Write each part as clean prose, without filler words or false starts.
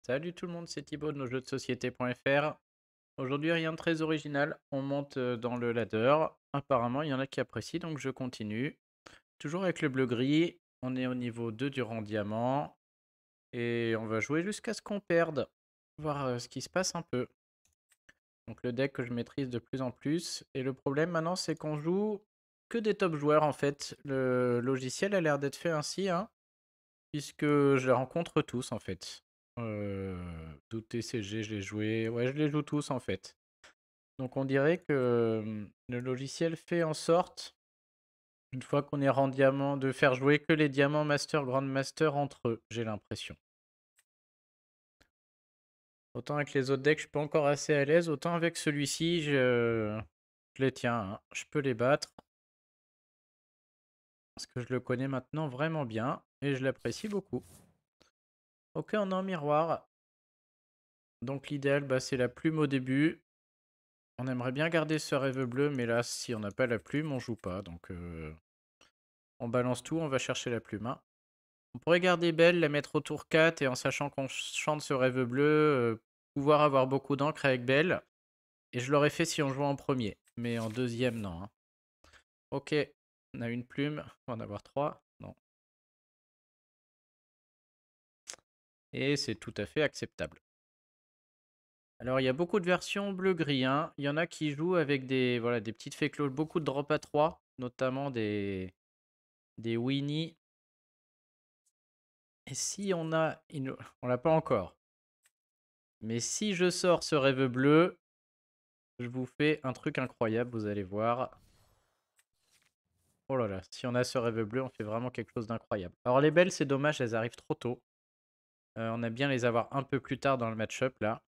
Salut tout le monde, c'est Thibaut de nos jeux de société.fr. Aujourd'hui, rien de très original. On monte dans le ladder. Apparemment, il y en a qui apprécient, donc je continue. Toujours avec le bleu-gris. On est au niveau 2 du rang diamant. Et on va jouer jusqu'à ce qu'on perde. Voir ce qui se passe un peu. Donc le deck que je maîtrise de plus en plus. Et le problème maintenant, c'est qu'on joue que des top joueurs en fait. Le logiciel a l'air d'être fait ainsi, hein, puisque je les rencontre tous en fait. Tout TCG, je les joué. Ouais, je les joue tous en fait. Donc on dirait que le logiciel fait en sorte, une fois qu'on est rang diamant, de faire jouer que les diamants master, grand master entre eux, j'ai l'impression. Autant avec les autres decks, je suis pas encore assez à l'aise, autant avec celui-ci, je les tiens, hein. Je peux les battre. Parce que je le connais maintenant vraiment bien et je l'apprécie beaucoup. Ok, on est en miroir. Donc l'idéal, bah, c'est la plume au début. On aimerait bien garder ce rêve bleu, mais là, si on n'a pas la plume, on joue pas. Donc on balance tout, on va chercher la plume, hein. On pourrait garder Belle, la mettre au tour 4 et en sachant qu'on chante ce rêve bleu, pouvoir avoir beaucoup d'encre avec Belle. Et je l'aurais fait si on jouait en premier. Mais en deuxième, non, hein. Ok, on a une plume. On va en avoir 3. Non. Et c'est tout à fait acceptable. Alors, il y a beaucoup de versions bleu-gris, hein. Il y en a qui jouent avec des, voilà, des petites fées closes, beaucoup de drop à 3, notamment des Winnie. Et si on a... On l'a pas encore. Mais si je sors ce rêve bleu, je vous fais un truc incroyable, vous allez voir. Oh là là, si on a ce rêve bleu, on fait vraiment quelque chose d'incroyable. Alors les belles, c'est dommage, elles arrivent trop tôt. On aime bien les avoir un peu plus tard dans le match-up, là.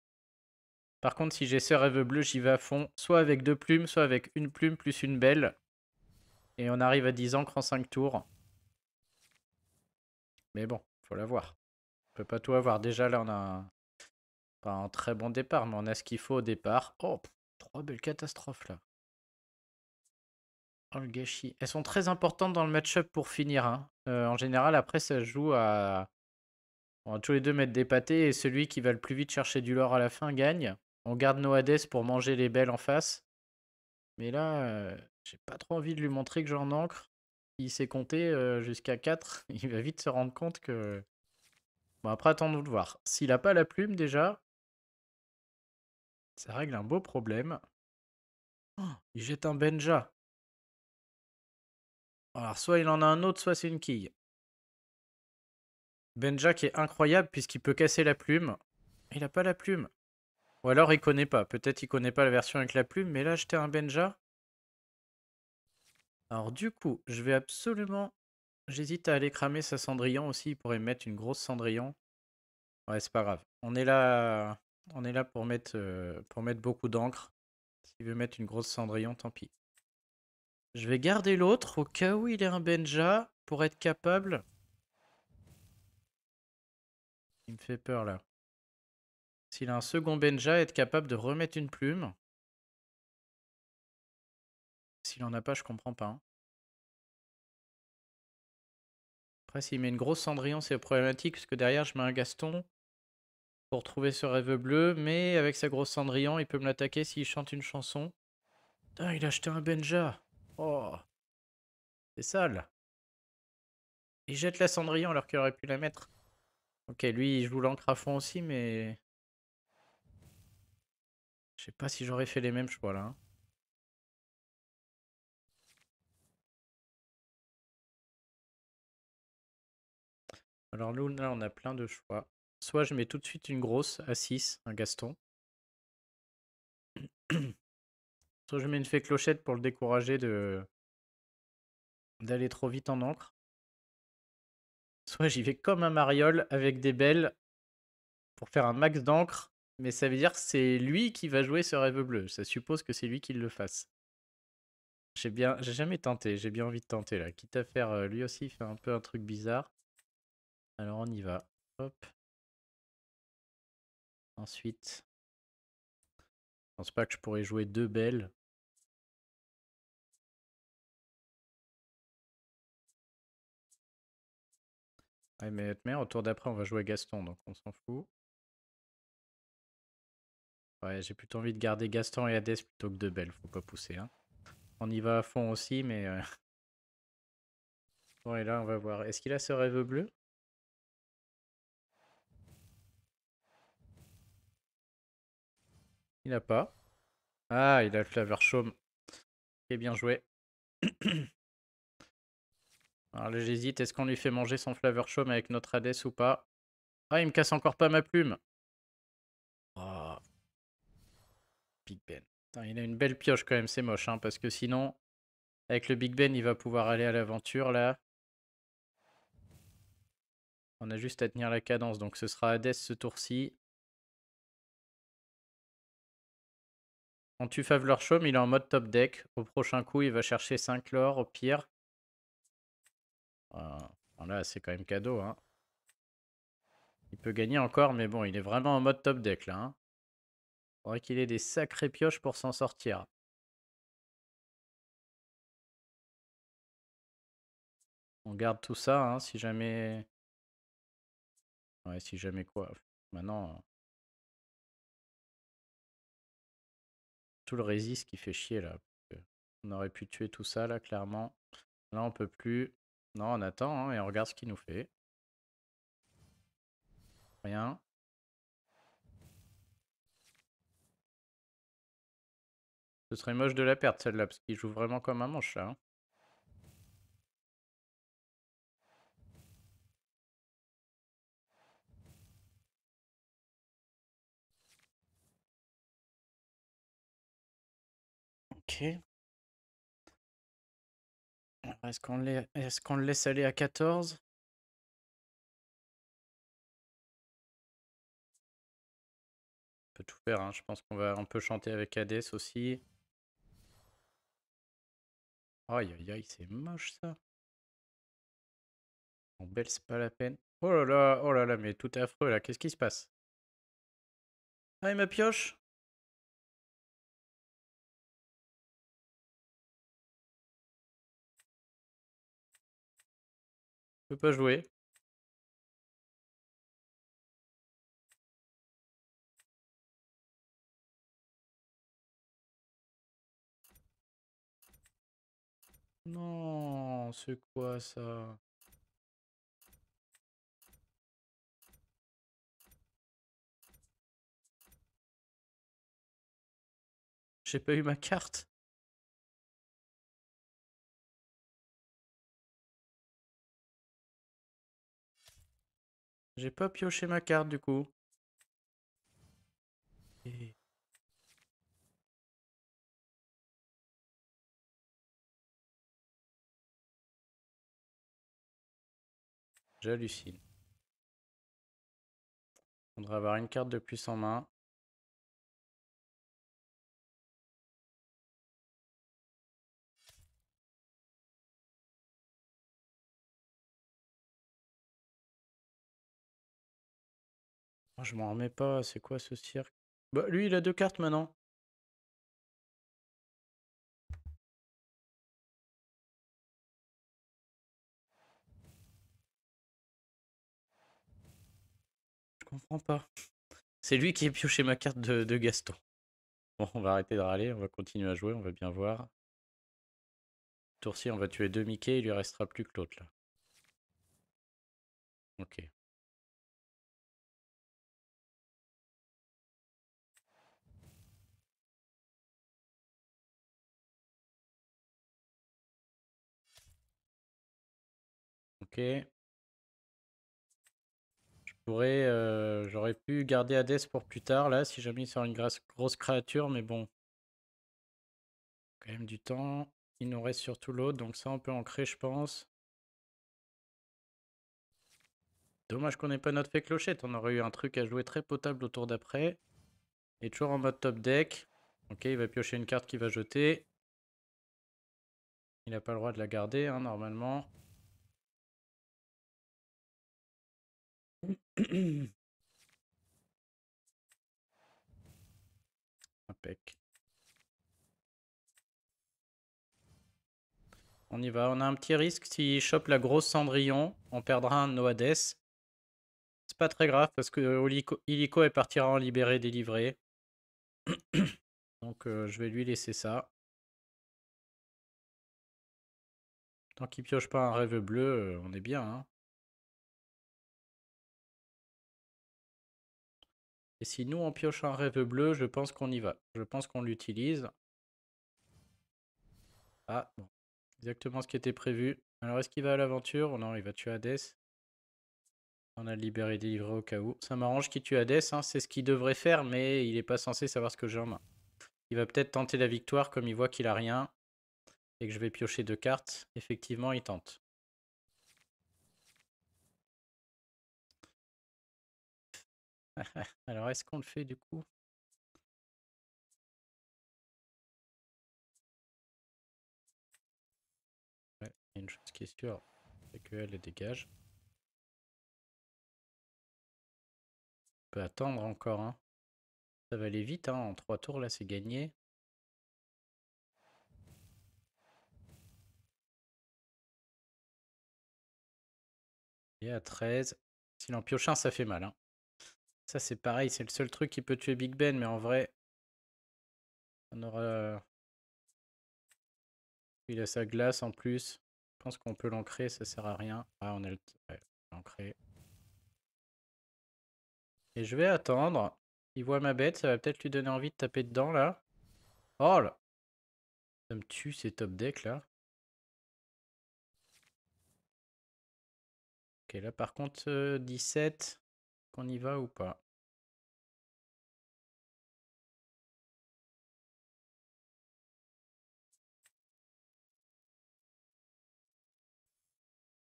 Par contre, si j'ai ce rêve bleu, j'y vais à fond. Soit avec 2 plumes, soit avec une plume plus une belle. Et on arrive à 10 encres en 5 tours. Mais bon, faut l'avoir. On peut pas tout avoir. Déjà, là, on a pas un très bon départ, mais on a ce qu'il faut au départ. Oh, 3 belles catastrophes, là. Oh, le gâchis. Elles sont très importantes dans le match-up pour finir, hein. En général, après, ça se joue à... On va tous les deux mettre des pâtés et celui qui va le plus vite chercher du lore à la fin gagne. On garde nos Hades pour manger les belles en face. Mais là, j'ai pas trop envie de lui montrer que j'en ancre. Il sait compter jusqu'à 4. Il va vite se rendre compte que... Bon, après, attendons de voir. S'il a pas la plume, déjà, ça règle un beau problème. Oh, il jette un Benja. Alors, soit il en a un autre, soit c'est une quille. Benja qui est incroyable puisqu'il peut casser la plume. Il a pas la plume. Ou alors il connaît pas. Peut-être il connaît pas la version avec la plume, mais là, jeter un Benja. Alors, du coup, je vais absolument... J'hésite à aller cramer sa Cendrillon aussi. Il pourrait mettre une grosse Cendrillon. Ouais, c'est pas grave. On est là pour mettre beaucoup d'encre. S'il veut mettre une grosse Cendrillon, tant pis. Je vais garder l'autre au cas où il est un Benja pour être capable. Il me fait peur là. S'il a un second Benja, être capable de remettre une plume. S'il en a pas, je comprends pas, hein. Après, s'il met une grosse Cendrillon, c'est problématique parce que derrière, je mets un Gaston pour trouver ce rêve bleu. Mais avec sa grosse Cendrillon, il peut me l'attaquer s'il chante une chanson. Putain, il a acheté un Benja. Oh, c'est sale. Il jette la Cendrillon alors qu'il aurait pu la mettre. Ok, lui, il joue l'encre à fond aussi, mais... Je sais pas si j'aurais fait les mêmes choix là, hein. Alors nous, là, on a plein de choix. Soit je mets tout de suite une grosse à 6, un Gaston. Soit je mets une fée clochette pour le décourager d'aller trop vite en encre. Soit j'y vais comme un mariole avec des belles pour faire un max d'encre. Mais ça veut dire que c'est lui qui va jouer ce rêve bleu. Ça suppose que c'est lui qui le fasse. J'ai jamais tenté. J'ai bien envie de tenter là. Quitte à faire lui aussi, il fait un peu un truc bizarre. Alors on y va. Hop. Ensuite, je pense pas que je pourrais jouer deux belles. Ouais, mais au tour d'après, on va jouer Gaston, donc on s'en fout. Ouais, j'ai plutôt envie de garder Gaston et Hades plutôt que de Belle, faut pas pousser, hein. On y va à fond aussi, mais... Bon, et là, on va voir. Est-ce qu'il a ce rêve bleu? Il n'a pas. Ah, il a le flavor chaume. Ok, bien joué. Alors là, j'hésite. Est-ce qu'on lui fait manger son flavor chaume avec notre Hades ou pas? Ah, il me casse encore pas ma plume. Oh, Big Ben. Putain, il a une belle pioche quand même, c'est moche, hein, parce que sinon, avec le Big Ben, il va pouvoir aller à l'aventure, là. On a juste à tenir la cadence, donc ce sera Hades ce tour-ci. On tue Faveur Chaume, il est en mode top deck. Au prochain coup, il va chercher 5 lore, au pire. Là, c'est quand même cadeau, hein. Il peut gagner encore, mais bon, il est vraiment en mode top deck, là, hein. Faudrait qu'il ait des sacrées pioches pour s'en sortir. On garde tout ça, hein, si jamais... Ouais, si jamais quoi. Maintenant, tout le résist qui fait chier, là. On aurait pu tuer tout ça, là, clairement. Là, on peut plus. Non, on attend, hein, et on regarde ce qu'il nous fait. Rien. Ce serait moche de la perdre, celle-là, parce qu'il joue vraiment comme un manche, là, hein. Ok. Est-ce qu'on le laisse aller à 14? On peut tout faire, hein. Je pense on peut chanter avec Hades aussi. Aïe aïe aïe, c'est moche ça. En belle, c'est pas la peine. Oh là là, mais tout est affreux là. Qu'est-ce qui se passe? Ah, et ma pioche? Je peux pas jouer. Non, c'est quoi ça? J'ai pas eu ma carte. J'ai pas pioché ma carte du coup. Et j'hallucine. Faudra avoir une carte de plus en main. Oh, je m'en remets pas. C'est quoi ce cirque? Bah, lui, il a deux cartes maintenant. Je comprends pas. C'est lui qui a pioché ma carte de Gaston. Bon, on va arrêter de râler. On va continuer à jouer. On va bien voir. Tour-ci, on va tuer deux Mickey. Il lui restera plus que l'autre là. Ok. Ok. J'aurais pu garder Hades pour plus tard, là, si jamais il sort une grosse créature, mais bon, quand même du temps. Il nous reste surtout l'autre, donc ça, on peut ancrer, je pense. Dommage qu'on n'ait pas notre fait clochette, on aurait eu un truc à jouer très potable au tour d'après. Et toujours en mode top deck. Ok, il va piocher une carte qu'il va jeter. Il n'a pas le droit de la garder, hein, normalement. Impec. On y va. On a un petit risque. S'il chope la grosse Cendrillon, on perdra un de nos Hades. C'est pas très grave parce que Illico elle partira en libéré délivré. Donc je vais lui laisser ça. Tant qu'il pioche pas un rêve bleu, on est bien, hein. Et si nous on pioche un rêve bleu, je pense qu'on y va. Je pense qu'on l'utilise. Ah, bon. Exactement ce qui était prévu. Alors est-ce qu'il va à l'aventure? Oh non, il va tuer Hades. On a libéré et délivré au cas où. Ça m'arrange qu'il tue Hades, hein. C'est ce qu'il devrait faire, mais il est pas censé savoir ce que j'ai en main. Il va peut-être tenter la victoire comme il voit qu'il a rien et que je vais piocher 2 cartes. Effectivement, il tente. Alors est-ce qu'on le fait du coup? Ouais, il y a une chose qui est sûre, c'est qu'elle les dégage. On peut attendre encore, hein. Ça va aller vite, hein. En 3 tours, là, c'est gagné. Et à 13. S'il en pioche un, ça fait mal, hein. Ça, c'est pareil, c'est le seul truc qui peut tuer Big Ben, mais en vrai, on aura... Il a sa glace en plus. Je pense qu'on peut l'ancrer, ça sert à rien. Ah, on a le... Ouais, l'ancrer. Et je vais attendre. Il voit ma bête, ça va peut-être lui donner envie de taper dedans, là. Oh là! Ça me tue, ces top decks, là. Ok, là, par contre, 17. Qu'on y va ou pas?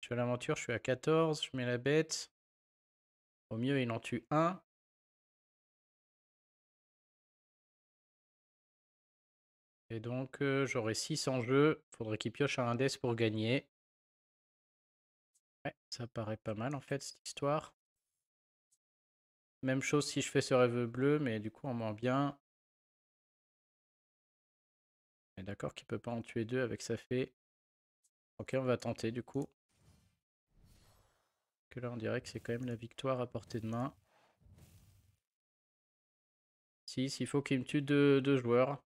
Je suis à l'aventure, je suis à 14. Je mets la bête. Au mieux, il en tue un. Et donc, j'aurai 6 en jeu. Faudrait qu'il pioche un Indes pour gagner. Ouais, ça paraît pas mal, en fait, cette histoire. Même chose si je fais ce rêve bleu, mais du coup, en moins bien. On est d'accord qu'il peut pas en tuer 2 avec sa fée. Ok, on va tenter, du coup. Que là, on dirait que c'est quand même la victoire à portée de main. Si, s'il faut qu'il me tue 2 joueurs.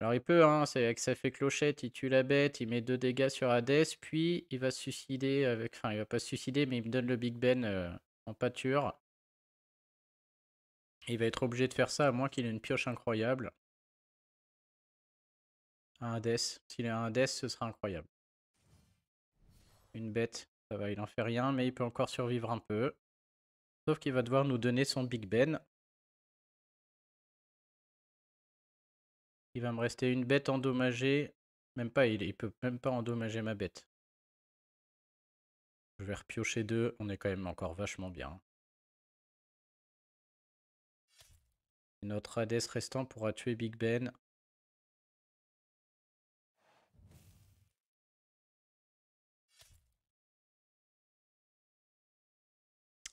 Alors il peut, hein, c'est avec sa fée clochette, il tue la bête, il met 2 dégâts sur Hades, puis il va se suicider avec... Enfin, il va pas se suicider, mais il me donne le Big Ben en pâture. Et il va être obligé de faire ça, à moins qu'il ait une pioche incroyable. Un Hades. S'il a un Hades, ce sera incroyable. Une bête, ça va, il en fait rien, mais il peut encore survivre un peu. Sauf qu'il va devoir nous donner son Big Ben. Il va me rester une bête endommagée. Même pas, il peut même pas endommager ma bête. Je vais repiocher 2, on est quand même encore vachement bien. Et notre Hades restant pourra tuer Big Ben.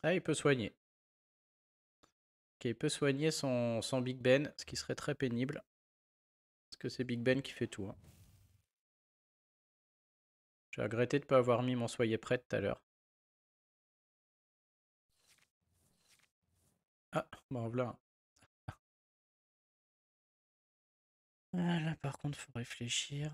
Ah, il peut soigner. Ok, il peut soigner son Big Ben, ce qui serait très pénible. Parce que c'est Big Ben qui fait tout, hein. J'ai regretté de ne pas avoir mis mon soyez prêt tout à l'heure. Ah, bon, voilà. Ah, là, par contre, faut réfléchir.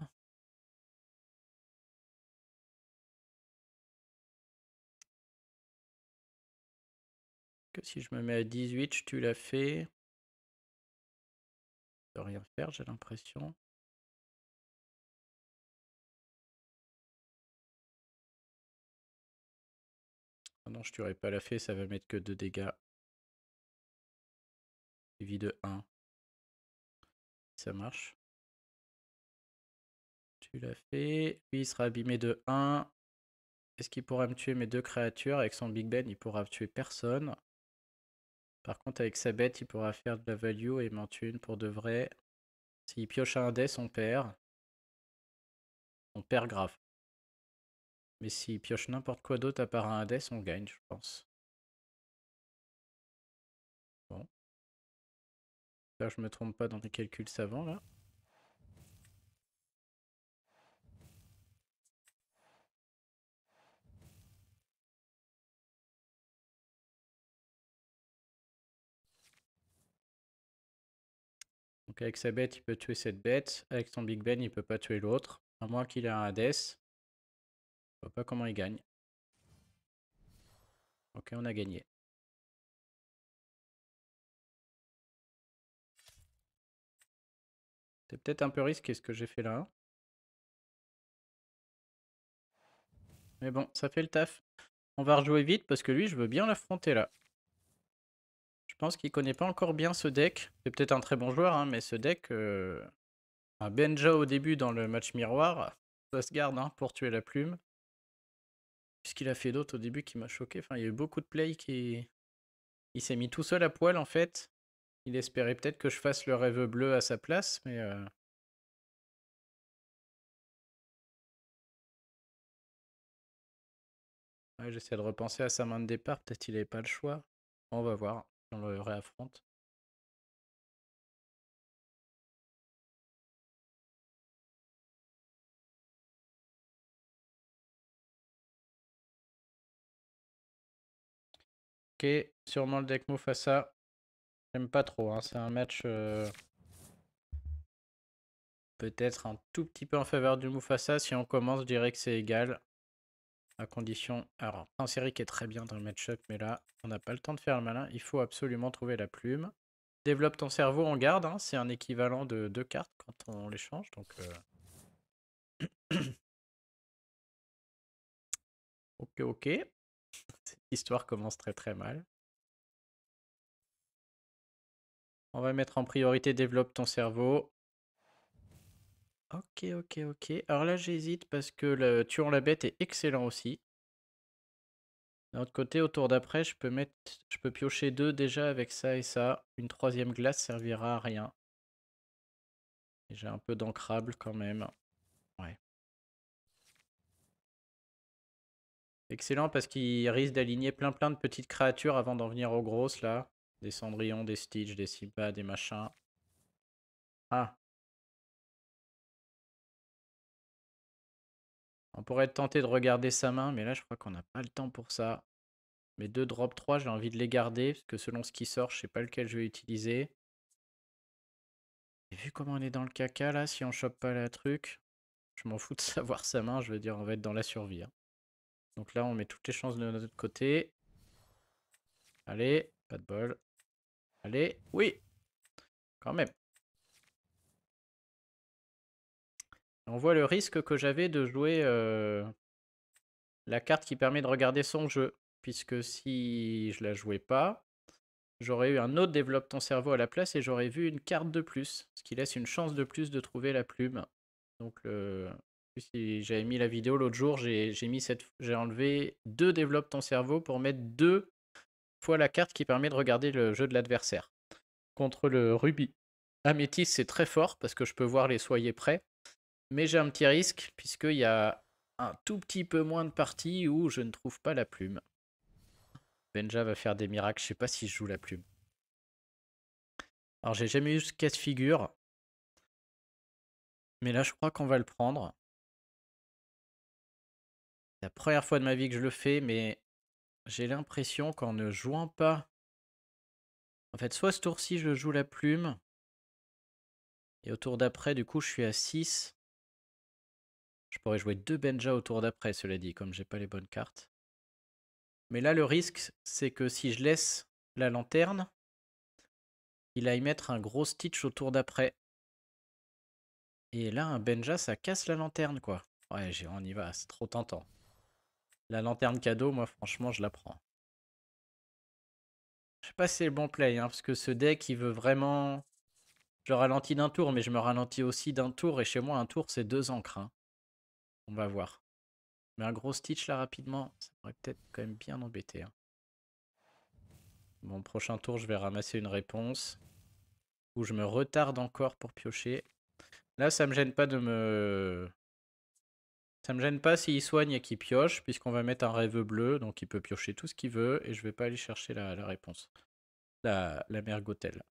Que si je me mets à 18, je tue la fée. Je peux rien faire, j'ai l'impression. Ah non, je tuerai pas la fée, ça va mettre que 2 dégâts. Vie de 1. Ça marche. Tu l'as fait. Lui, il sera abîmé de 1. Est-ce qu'il pourra me tuer mes 2 créatures? Avec son Big Ben, il pourra tuer personne. Par contre, avec sa bête, il pourra faire de la value et m'en tuer une pour de vrai. S'il pioche un dé, on perd. On perd grave. Mais s'il pioche n'importe quoi d'autre à part un dé, on gagne, je pense. Bon. Là, je me trompe pas dans les calculs savants, là. Donc avec sa bête, il peut tuer cette bête. Avec son Big Ben, il peut pas tuer l'autre. À moins qu'il ait un Hades. Je vois pas comment il gagne. Ok, on a gagné. C'est peut-être un peu risqué ce que j'ai fait là, hein. Mais bon, ça fait le taf. On va rejouer vite parce que lui, je veux bien l'affronter là. Je pense qu'il connaît pas encore bien ce deck. C'est peut-être un très bon joueur, hein, mais ce deck, un Benja au début dans le match miroir, ça se garde hein, pour tuer la plume. Puisqu'il a fait d'autres au début qui m'a choqué. Enfin, il y a eu beaucoup de plays qui... Il s'est mis tout seul à poil en fait. Il espérait peut-être que je fasse le rêve bleu à sa place, mais... Ouais, j'essaie de repenser à sa main de départ. Peut-être il n'avait pas le choix. On va voir. On le réaffronte. Ok, sûrement le deck Mufasa. J'aime pas trop, hein. C'est un match peut-être un tout petit peu en faveur du Mufasa. Si on commence, je dirais que c'est égal. À condition... Alors, Prince Eric est très bien dans le match-up, mais là, on n'a pas le temps de faire le malin. Il faut absolument trouver la plume. Développe ton cerveau en garde, hein. C'est un équivalent de 2 cartes quand on les change. Donc, ok, ok. Cette histoire commence très très mal. On va mettre en priorité développe ton cerveau. Ok, ok, ok. Alors là, j'hésite parce que le tuant la bête est excellent aussi. D'un autre côté, au tour d'après, je peux piocher 2 déjà avec ça et ça. Une troisième glace servira à rien. J'ai un peu d'ancrable quand même. Ouais. Excellent parce qu'il risque d'aligner plein de petites créatures avant d'en venir aux grosses là. Des Cendrillon, des Stitch, des Simba, des machins. Ah, on pourrait être tenté de regarder sa main, mais là je crois qu'on n'a pas le temps pour ça. Mes 2 drop 3, j'ai envie de les garder, parce que selon ce qui sort, je sais pas lequel je vais utiliser. Et vu comment on est dans le caca là, si on chope pas la truc, je m'en fous de savoir sa main, je veux dire on va être dans la survie, hein. Donc là on met toutes les chances de notre côté. Allez, pas de bol. Allez, oui, quand même. On voit le risque que j'avais de jouer la carte qui permet de regarder son jeu. Puisque si je la jouais pas, j'aurais eu un autre développe ton cerveau à la place et j'aurais vu une carte de plus. Ce qui laisse une chance de plus de trouver la plume. Donc si j'avais mis la vidéo l'autre jour, j'ai enlevé 2 développe ton cerveau pour mettre 2 fois la carte qui permet de regarder le jeu de l'adversaire. Contre le rubis. Améthyste, c'est très fort parce que je peux voir les soyez prêts. Mais j'ai un petit risque, puisqu'il y a un tout petit peu moins de parties où je ne trouve pas la plume. Benja va faire des miracles, je sais pas si je joue la plume. Alors j'ai jamais eu ce cas de figure. Mais là je crois qu'on va le prendre. C'est la première fois de ma vie que je le fais, mais j'ai l'impression qu'en ne jouant pas... En fait, soit ce tour-ci je joue la plume, et au tour d'après, du coup, je suis à 6. Je pourrais jouer 2 Benja au tour d'après, cela dit, comme j'ai pas les bonnes cartes. Mais là, le risque, c'est que si je laisse la lanterne, il aille mettre un gros Stitch au tour d'après. Et là, un Benja, ça casse la lanterne, quoi. Ouais, on y va, c'est trop tentant. La lanterne cadeau, moi, franchement, je la prends. Je sais pas si c'est le bon play, hein, parce que ce deck, il veut vraiment... Je ralentis d'un tour, mais je me ralentis aussi d'un tour. Et chez moi, un tour, c'est 2 encres, hein. On va voir. Mais un gros Stitch, là, rapidement, ça pourrait peut-être quand même bien embêter, hein. Bon, prochain tour, je vais ramasser une réponse. Ou je me retarde encore pour piocher. Là, ça me gêne pas de me... Ça me gêne pas s'il soigne et qu'il pioche, puisqu'on va mettre un rêve bleu, donc il peut piocher tout ce qu'il veut, et je vais pas aller chercher la réponse. La Mergotel.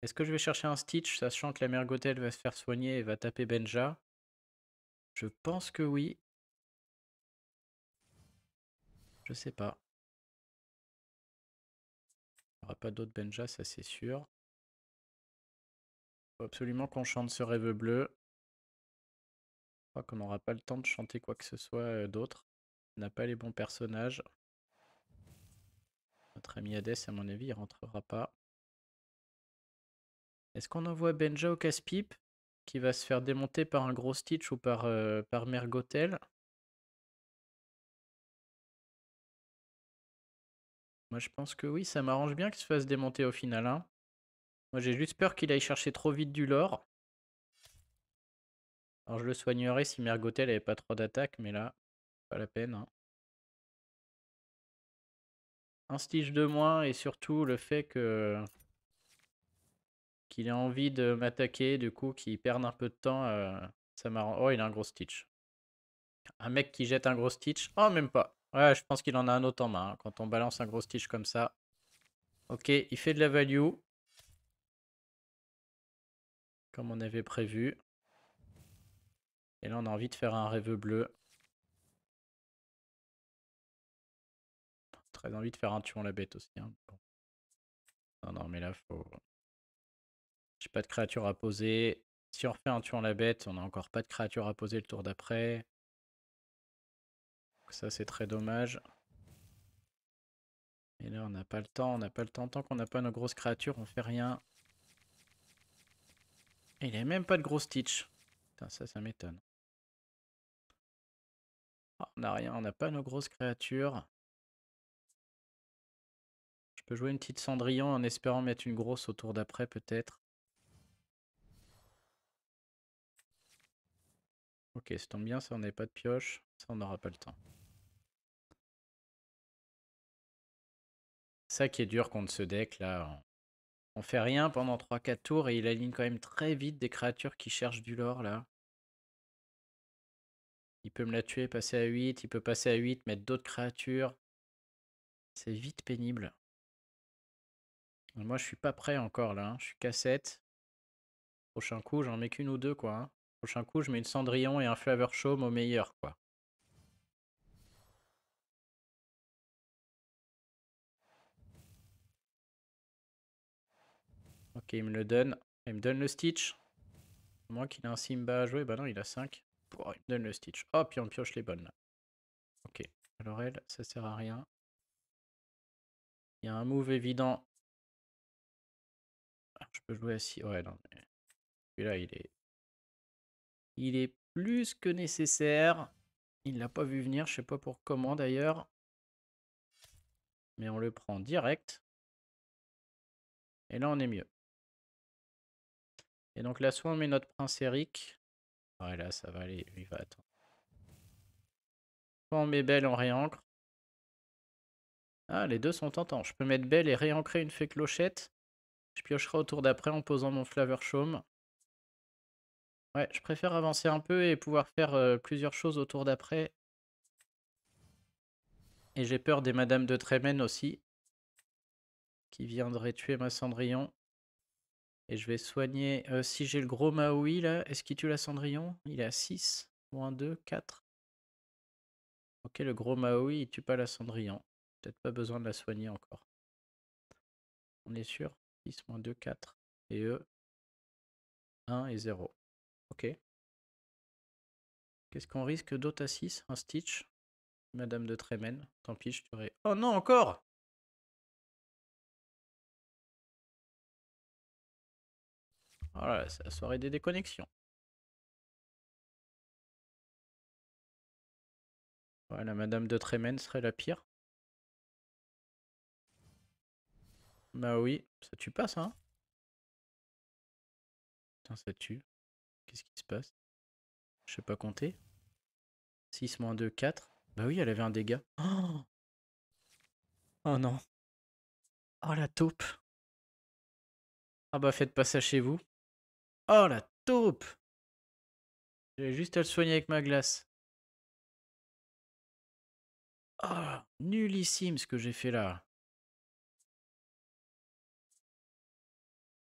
Est-ce que je vais chercher un Stitch, sachant que la Mergotel va se faire soigner et va taper Benja? Je pense que oui. Je sais pas. Il n'y aura pas d'autres Benja, ça c'est sûr. Faut absolument qu'on chante ce rêve bleu. Je crois qu'on n'aura pas le temps de chanter quoi que ce soit d'autre. On n'a pas les bons personnages. Notre ami Hades, à mon avis, il rentrera pas. Est-ce qu'on envoie Benja au casse-pipe qui va se faire démonter par un gros Stitch ou par Mergotel? Moi je pense que oui, ça m'arrange bien qu'il se fasse démonter au final, hein. Moi j'ai juste peur qu'il aille chercher trop vite du lore. Alors je le soignerai si Mergotel avait pas trop d'attaque, mais là, pas la peine, hein. Un Stitch de moins et surtout le fait que qu'il ait envie de m'attaquer, du coup qu'il perde un peu de temps, ça m'arrange. Oh, il a un gros Stitch. Un mec qui jette un gros Stitch. Oh, même pas. Ouais, je pense qu'il en a un autre en main, hein, quand on balance un gros Stitch comme ça. Ok, il fait de la value. Comme on avait prévu. Et là, on a envie de faire un rêve bleu. Très envie de faire un tuant la bête aussi, hein. Bon. Non, non, mais là, faut... J'ai pas de créature à poser. Si on refait un tuant la bête, on n'a encore pas de créature à poser le tour d'après. Ça, c'est très dommage. Et là, on n'a pas le temps. On n'a pas le temps. Tant qu'on n'a pas nos grosses créatures, on fait rien. Et il n'y a même pas de gros Stitch. Putain, ça m'étonne. Oh, on n'a rien. On n'a pas nos grosses créatures. Je peux jouer une petite Cendrillon en espérant mettre une grosse au tour d'après, peut-être. Ok, ça tombe bien, ça, on n'a pas de pioche. Ça, on n'aura pas le temps. Ça qui est dur contre ce deck, là. On fait rien pendant 3-4 tours et il aligne quand même très vite des créatures qui cherchent du lore, là. Il peut me la tuer, passer à 8. Il peut passer à 8, mettre d'autres créatures. C'est vite pénible. Moi, je suis pas prêt encore, là, hein. Je suis qu'à 7. Prochain coup, j'en mets qu'une ou deux, quoi, hein. Prochain coup, je mets une Cendrillon et un Flavor Chaume au meilleur, quoi. Ok, il me le donne. Il me donne le Stitch. Moi qu'il a un Simba à jouer. Bah non, il a 5. Oh, il me donne le Stitch. Hop, puis on pioche les bonnes, là. Ok. Alors elle, ça sert à rien. Il y a un move évident. Ah, je peux jouer à 6. Ouais, non, mais... Celui-là, il est plus que nécessaire. Il l'a pas vu venir, je sais pas pour comment d'ailleurs. Mais on le prend direct. Et là, on est mieux. Et donc là, soit on met notre prince Eric. Ouais, là, ça va aller. Il va attendre. Soit on met Belle, on réancre. Ah, les deux sont tentants. Je peux mettre Belle et réancrer une fée clochette. Je piocherai au tour d'après en posant mon Flavor Chaume. Ouais, je préfère avancer un peu et pouvoir faire plusieurs choses au tour d'après. Et j'ai peur des Madame de Trémène aussi, qui viendraient tuer ma Cendrillon. Et je vais soigner... si j'ai le gros Maui là, est-ce qu'il tue la Cendrillon? Il est à 6, moins 2, 4. Ok, le gros Maui, il tue pas la Cendrillon. Peut-être pas besoin de la soigner encore. On est sûr? 6, moins 2, 4. Et eux, 1 et 0. Ok. Qu'est-ce qu'on risque d'autre à 6? Un Stitch? Madame de Trémène. Tant pis, je tuerai... Oh non, encore! Voilà, c'est la soirée des déconnexions. Ouais, la Madame de Trémène serait la pire. Bah oui, ça tue pas ça, hein? Putain, ça tue. Qu'est-ce qui se passe? Je sais pas compter. 6 moins 2, 4. Bah oui, elle avait un dégât. Oh, oh non. Oh la taupe. Ah bah faites pas ça chez vous. Oh la taupe. J'avais juste à le soigner avec ma glace. Oh, nullissime ce que j'ai fait là.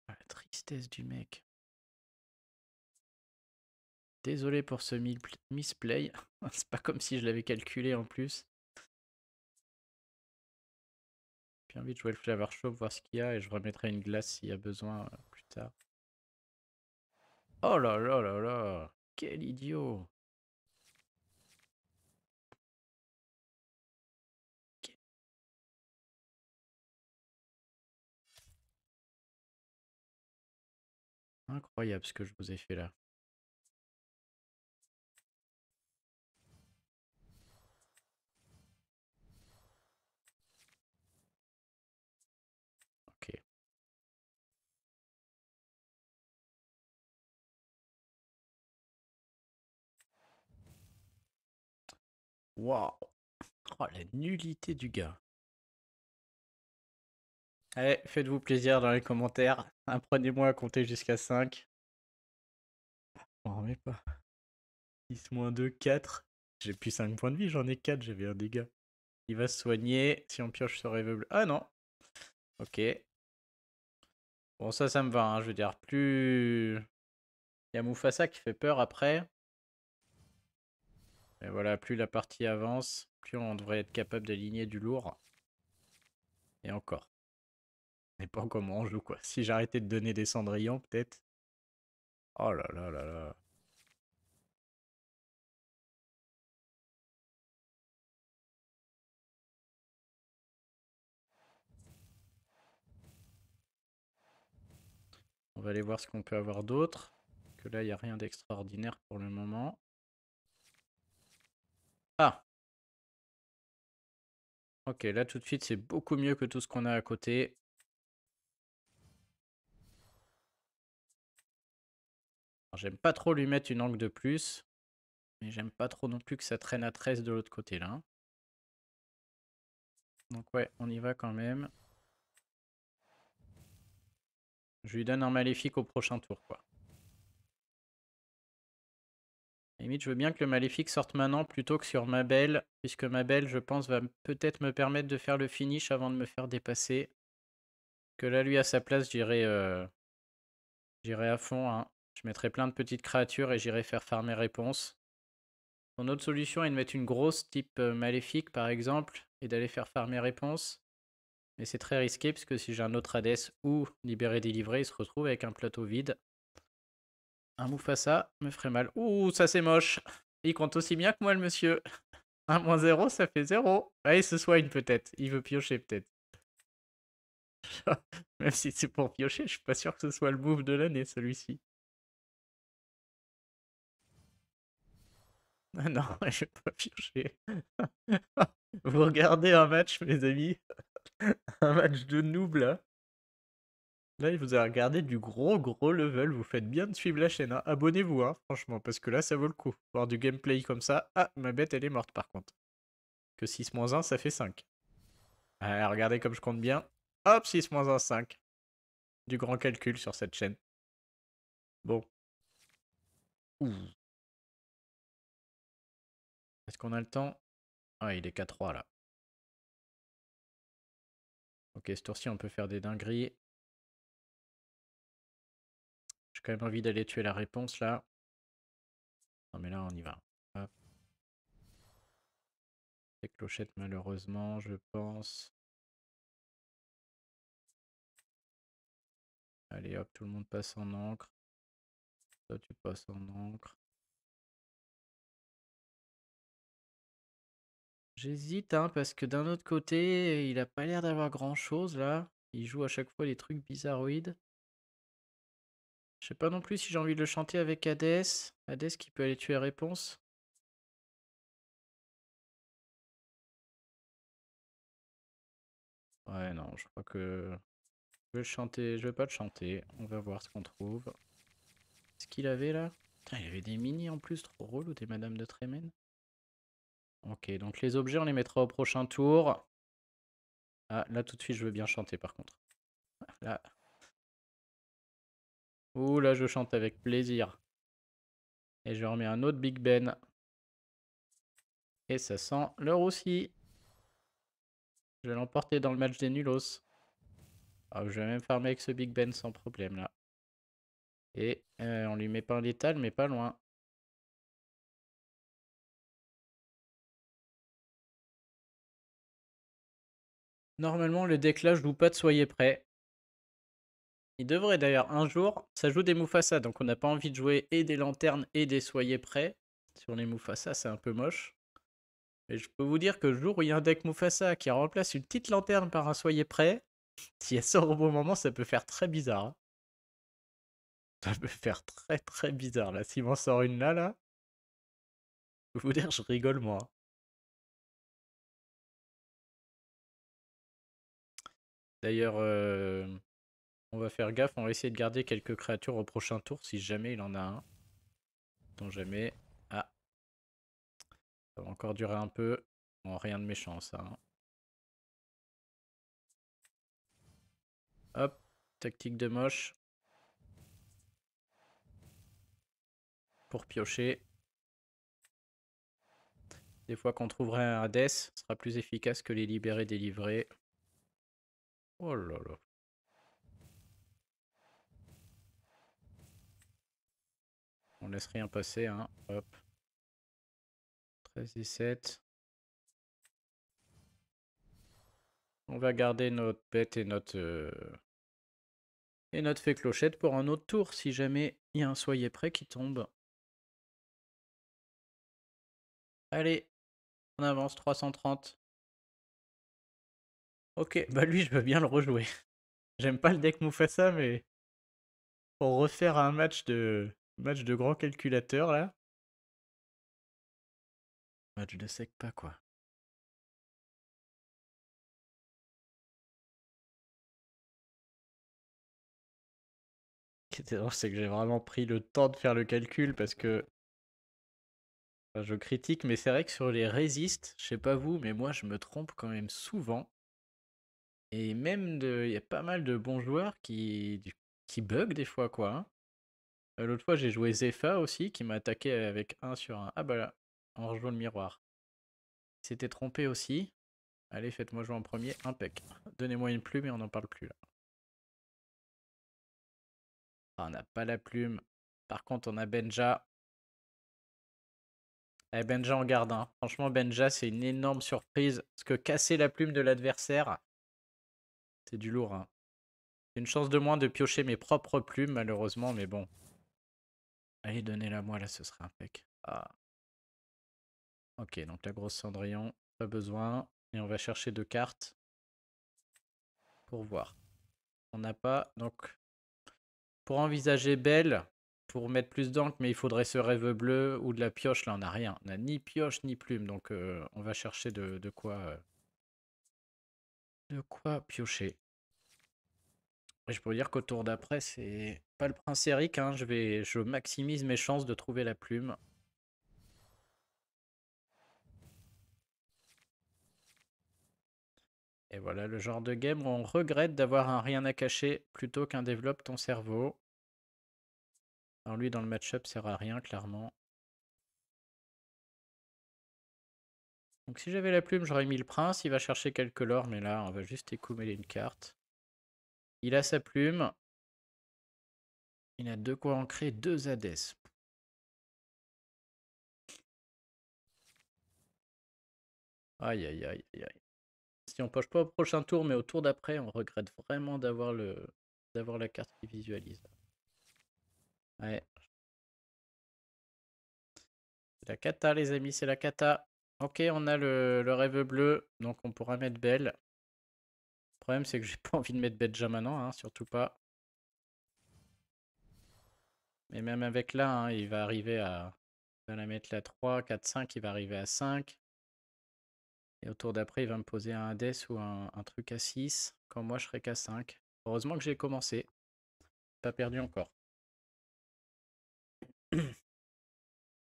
Ah, la tristesse du mec. Désolé pour ce misplay. C'est pas comme si je l'avais calculé en plus. J'ai envie de jouer le Flavor Show, voir ce qu'il y a et je remettrai une glace s'il y a besoin plus tard. Oh là là là là. Quel idiot. Quel- Incroyable ce que je vous ai fait là. Ok. Waouh. Oh, la nullité du gars. Allez, faites-vous plaisir dans les commentaires. Apprenez-moi à compter jusqu'à 5. On remet pas. 6 moins 2, 4. J'ai plus 5 points de vie, j'en ai 4, j'avais un dégât. Il va se soigner. Si on pioche ce rêve bleu. Ah non. Ok. Bon, ça me va, hein. Je veux dire, plus... Il y a Mufasa qui fait peur après. Et voilà, plus la partie avance, plus on devrait être capable d'aligner du lourd. Et encore. Et pas comment on joue, quoi. Si j'arrêtais de donner des cendrillons, peut-être. Oh là là là là. On va aller voir ce qu'on peut avoir d'autre. Que là, il n'y a rien d'extraordinaire pour le moment. Ah! Ok, là tout de suite, c'est beaucoup mieux que tout ce qu'on a à côté. J'aime pas trop lui mettre une angle de plus. Mais j'aime pas trop non plus que ça traîne à 13 de l'autre côté, là. Donc ouais, on y va quand même. Je lui donne un maléfique au prochain tour, quoi. Limite, je veux bien que le maléfique sorte maintenant plutôt que sur ma belle, puisque ma belle, je pense, va peut-être me permettre de faire le finish avant de me faire dépasser. Que là, lui, à sa place, j'irai à fond, hein. Je mettrai plein de petites créatures et j'irai faire farmer réponse. Son autre solution est de mettre une grosse type maléfique, par exemple, et d'aller faire farmer réponse. Mais c'est très risqué, puisque si j'ai un autre Hades ou libéré délivré, il se retrouve avec un plateau vide. Un Mufasa me ferait mal. Ouh, ça c'est moche. Il compte aussi bien que moi, le monsieur. 1 moins 0, ça fait 0. Ah, il se soigne peut-être. Il veut piocher peut-être. Même si c'est pour piocher, je suis pas sûr que ce soit le move de l'année, celui-ci. Ah non, je vais pas piocher. Vous regardez un match, mes amis. Un match de noob, là. Là, il vous a regardé du gros level. Vous faites bien de suivre la chaîne, hein. Abonnez-vous, hein, franchement, parce que là, ça vaut le coup. Voir du gameplay comme ça. Ah, ma bête, elle est morte, par contre. Que 6 moins 1, ça fait 5. Ah, regardez comme je compte bien. Hop, 6 moins 1, 5. Du grand calcul sur cette chaîne. Bon. Ouh. Est-ce qu'on a le temps? Ah, il est 4-3 là. Ok, ce tour-ci, on peut faire des dingueries. J'ai quand même envie d'aller tuer la réponse là. Non, mais là, on y va. Hop. Les clochettes, malheureusement, je pense. Allez, hop, tout le monde passe en encre. Toi, tu passes en encre. J'hésite, hein, parce que d'un autre côté, il a pas l'air d'avoir grand-chose là. Il joue à chaque fois des trucs bizarroïdes. Je sais pas non plus si j'ai envie de le chanter avec Hades. Hades qui peut aller tuer réponse. Ouais, non, je crois que je vais le chanter. Je vais pas le chanter. On va voir ce qu'on trouve. Ce qu'il avait là. Putain, il avait des mini en plus, trop relou, des Madame de Trémène. Ok, donc les objets, on les mettra au prochain tour. Ah, là tout de suite, je veux bien chanter par contre. Là. Ouh, là, je chante avec plaisir. Et je remets un autre Big Ben. Et ça sent le roussi. Je vais l'emporter dans le match des nulos. Ah, je vais même farmer avec ce Big Ben sans problème là. Et on lui met pas un létal, mais pas loin. Normalement, le deck là, je joue pas de soyez prêt. Il devrait d'ailleurs un jour, ça joue des Mufasa, donc on n'a pas envie de jouer et des lanternes et des soyez prêts. Sur les Mufasa, c'est un peu moche. Mais je peux vous dire que le jour où il y a un deck Mufasa qui remplace une petite lanterne par un soyez prêt, si elle sort au bon moment, ça peut faire très bizarre, hein. Ça peut faire très très bizarre là. S'il m'en sort une là, je peux vous dire, je rigole moi, hein. D'ailleurs, on va faire gaffe, on va essayer de garder quelques créatures au prochain tour si jamais il en a un. Tant jamais. Ah, ça va encore durer un peu. Bon, rien de méchant ça, hein. Hop, tactique de moche. Pour piocher. Des fois qu'on trouverait un Hades, ce sera plus efficace que les libérer délivrer. Oh là là. On laisse rien passer, hein. Hop. 13 et 7. On va garder notre bête et notre fée clochette pour un autre tour, si jamais il y a un soyez prêt qui tombe. Allez, on avance 330. Ok, bah lui, je veux bien le rejouer. J'aime pas le deck Mufasa, mais pour refaire un match de grand calculateur, là. Match de sec pas, quoi. Ce qui était drôle, c'est que j'ai vraiment pris le temps de faire le calcul parce que enfin, je critique, mais c'est vrai que sur les résistes, je sais pas vous, mais moi je me trompe quand même souvent. Et même il y a pas mal de bons joueurs qui bug des fois, quoi, hein. L'autre fois, j'ai joué Zepha aussi, qui m'a attaqué avec un sur un. Ah bah là, on rejoint le miroir. Il s'était trompé aussi. Allez, faites-moi jouer en premier, impec. Donnez-moi une plume et on n'en parle plus là. Ah, on n'a pas la plume. Par contre, on a Benja. Eh, Benja en garde, hein. Franchement, Benja, c'est une énorme surprise. Parce que casser la plume de l'adversaire, c'est du lourd, hein. C'est une chance de moins de piocher mes propres plumes, malheureusement, mais bon. Allez, donnez-la moi, là, ce serait impec. Ah. Ok, donc la grosse Cendrillon, pas besoin. Et on va chercher 2 cartes pour voir. On n'a pas, donc pour envisager Belle, pour mettre plus d'encre, mais il faudrait ce rêve bleu ou de la pioche. Là, on n'a rien. On n'a ni pioche ni plume, donc on va chercher de quoi piocher. Et je peux vous dire qu'au tour d'après, c'est pas le prince Eric, hein. Je maximise mes chances de trouver la plume. Et voilà le genre de game où on regrette d'avoir un rien à cacher plutôt qu'un développe ton cerveau. Alors lui, dans le match-up, sert à rien, clairement. Donc si j'avais la plume, j'aurais mis le prince. Il va chercher quelques lore, mais là, on va juste écouler une carte. Il a sa plume. Il a de quoi ancrer 2 Hades. Aïe, aïe, aïe, aïe, aïe. Si on poche pas au prochain tour, mais au tour d'après, on regrette vraiment d'avoir la carte qui visualise. Ouais. C'est la cata, les amis, c'est la cata. Ok, on a le rêve bleu, donc on pourra mettre Belle. Le problème, c'est que j'ai pas envie de mettre Benja maintenant, hein, surtout pas. Mais même avec là, hein, il va arriver à... Il va la mettre là 3, 4, 5, il va arriver à 5. Et au tour d'après, il va me poser un Hades ou un truc à 6, quand moi je serai qu'à 5. Heureusement que j'ai commencé. Pas perdu encore.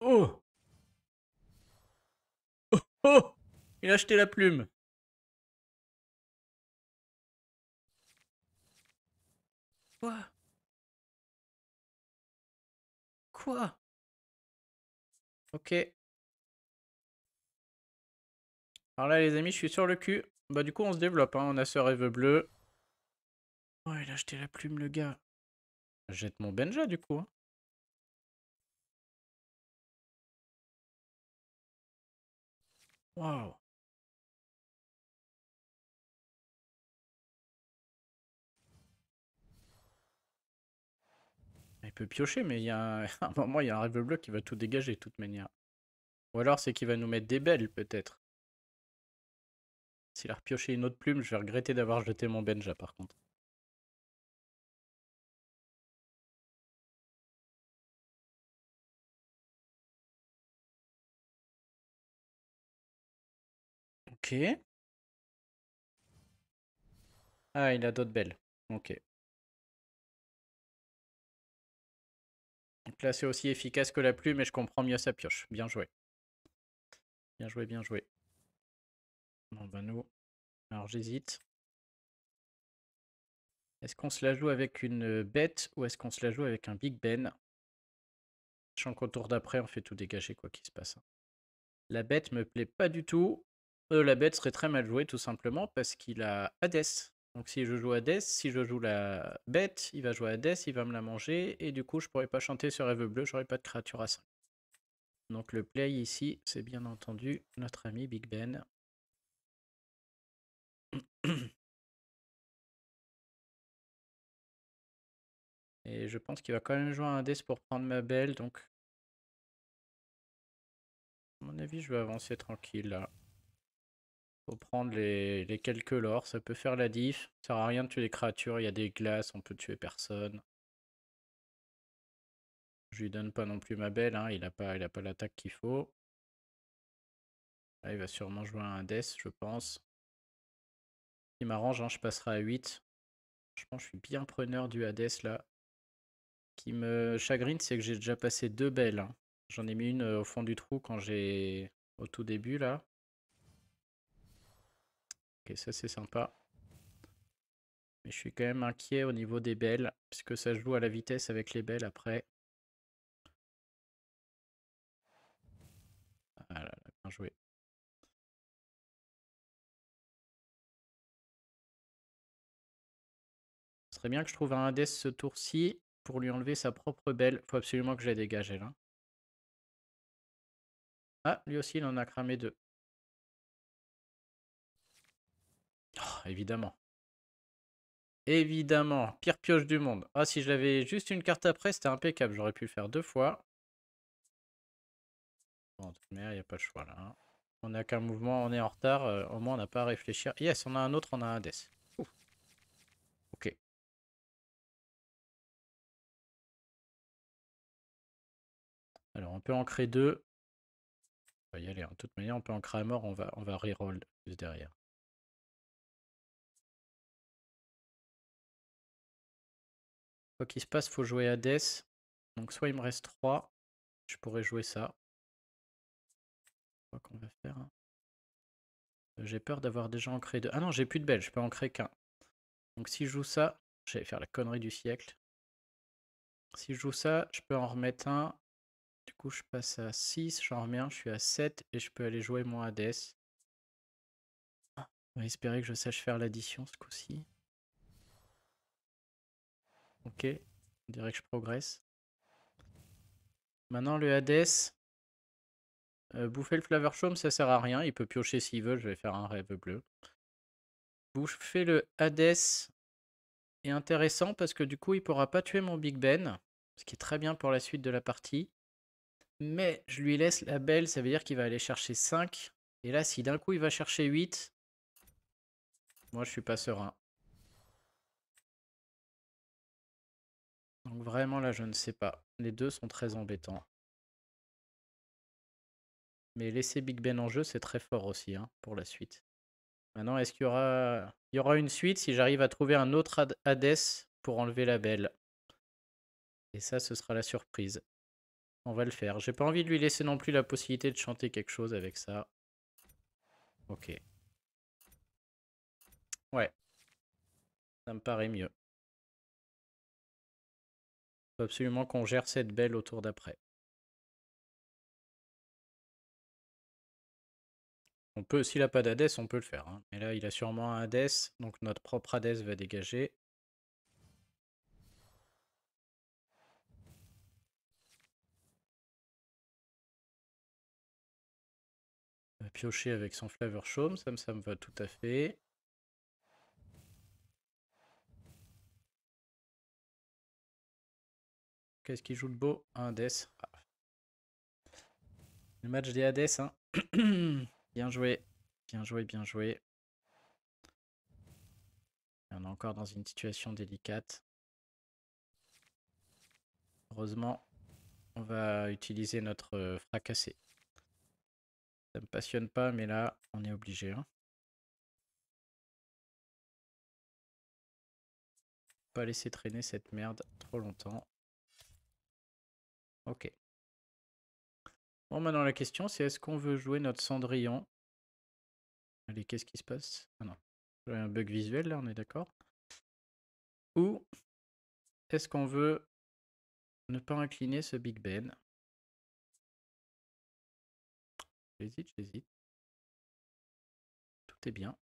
Oh! Oh! Oh! Il a acheté la plume. Quoi? Quoi? Ok. Alors là, les amis, je suis sur le cul. Bah, du coup, on se développe, hein. On a ce rêve bleu. Oh, il a acheté la plume, le gars. Je jette mon Benja, du coup, hein. Waouh. peux piocher, mais il y a un... à un moment, il y a un rêve bleu qui va tout dégager, de toute manière. Ou alors, c'est qu'il va nous mettre des belles, peut-être. S'il a repioché une autre plume, je vais regretter d'avoir jeté mon Benja, par contre. Ok. Ah, il a d'autres belles. Ok. Donc là, c'est aussi efficace que la plume, et je comprends mieux sa pioche. Bien joué. Bien joué, bien joué. Bon, bah nous... Alors, j'hésite. Est-ce qu'on se la joue avec une bête ou est-ce qu'on se la joue avec un Big Ben? Sachant qu'au tour d'après, on fait tout dégager, quoi qu'il se passe. La bête me plaît pas du tout. La bête serait très mal jouée, tout simplement, parce qu'il a Hadès. Donc si je joue Hadès, si je joue la bête, il va jouer Hadès, il va me la manger, et du coup, je pourrais pas chanter sur Rêve Bleu, j'aurais pas de créature à 5. Donc le play ici, c'est bien entendu notre ami Big Ben. Et je pense qu'il va quand même jouer un Hadès pour prendre ma belle, donc... À mon avis, je vais avancer tranquille, là. Faut prendre les quelques lore, ça peut faire la diff. Ça sert à rien de tuer les créatures, il y a des glaces, on peut tuer personne. Je lui donne pas non plus ma belle, hein, il a pas l'attaque qu'il faut. Là, il va sûrement jouer un Death, je pense. Il m'arrange, hein, je passerai à 8. Je pense que je suis bien preneur du Hades là. Ce qui me chagrine, c'est que j'ai déjà passé 2 belles. Hein. J'en ai mis une au fond du trou quand j'ai... au tout début là. Ok, ça c'est sympa. Mais je suis quand même inquiet au niveau des belles, puisque ça joue à la vitesse avec les belles après. Ah là là, bien joué. Ce serait bien que je trouve un Hades ce tour-ci pour lui enlever sa propre belle. Faut absolument que je la dégage elle. Hein. Ah, lui aussi il en a cramé 2. Oh, évidemment. Évidemment, pire pioche du monde. Ah, si j'avais juste une carte après, c'était impeccable. J'aurais pu le faire 2 fois. Bon, mais il n'y a pas de choix là. Hein. On n'a qu'un mouvement, on est en retard. Au moins, on n'a pas à réfléchir. Yes, on a un autre, on a un Death. Ouf. Ok. Alors, on peut en créer 2. On va y aller. De toute manière, on peut en créer à mort. On va reroll juste derrière. Quoi qu'il se passe, faut jouer à Death. Donc, soit il me reste 3. Je pourrais jouer ça. Quoi qu'on va faire. Hein. J'ai peur d'avoir déjà en créé 2. Ah non, j'ai plus de belle. Je peux en créer qu'un. Donc, si je joue ça, j'allais faire la connerie du siècle. Si je joue ça, je peux en remettre un. Du coup, je passe à 6, j'en remets un, je suis à 7 et je peux aller jouer mon Hades. On va espérer que je sache faire l'addition ce coup-ci. Ok, on dirait que je progresse. Maintenant, le Hades. Bouffer le Flavor Chaume, ça sert à rien. Il peut piocher s'il veut, je vais faire un rêve bleu. Bouffer le Hades est intéressant parce que du coup, il pourra pas tuer mon Big Ben. Ce qui est très bien pour la suite de la partie. Mais je lui laisse la belle, ça veut dire qu'il va aller chercher 5. Et là, si d'un coup il va chercher 8, moi je suis pas serein. Donc vraiment là, je ne sais pas. Les deux sont très embêtants. Mais laisser Big Ben en jeu, c'est très fort aussi hein, pour la suite. Maintenant, est-ce qu'il y aura... Il y aura une suite si j'arrive à trouver un autre Hades pour enlever la belle. Et ça, ce sera la surprise. On va le faire. J'ai pas envie de lui laisser non plus la possibilité de chanter quelque chose avec ça. Ok. Ouais. Ça me paraît mieux. Faut absolument qu'on gère cette belle au tour d'après. On peut, s'il n'a pas d'Hadès, on peut le faire. Hein. Mais là, il a sûrement un Hades, donc notre propre Hades va dégager. Va piocher avec son Flavor Chaume, ça me va tout à fait. Qu'est-ce qu'il joue de beau? Un Hades. Ah, le match des Hades, hein. Bien joué. Bien joué, bien joué. Et on est encore dans une situation délicate. Heureusement, on va utiliser notre fracassé. Ça me passionne pas, mais là, on est obligé. Hein. Pas laisser traîner cette merde trop longtemps. Ok. Bon, maintenant la question, c'est est-ce qu'on veut jouer notre Cendrillon? Allez, qu'est-ce qui se passe? Ah non. J'ai un bug visuel là, on est d'accord? Ou est-ce qu'on veut ne pas incliner ce Big Ben? J'hésite, j'hésite. Tout est bien.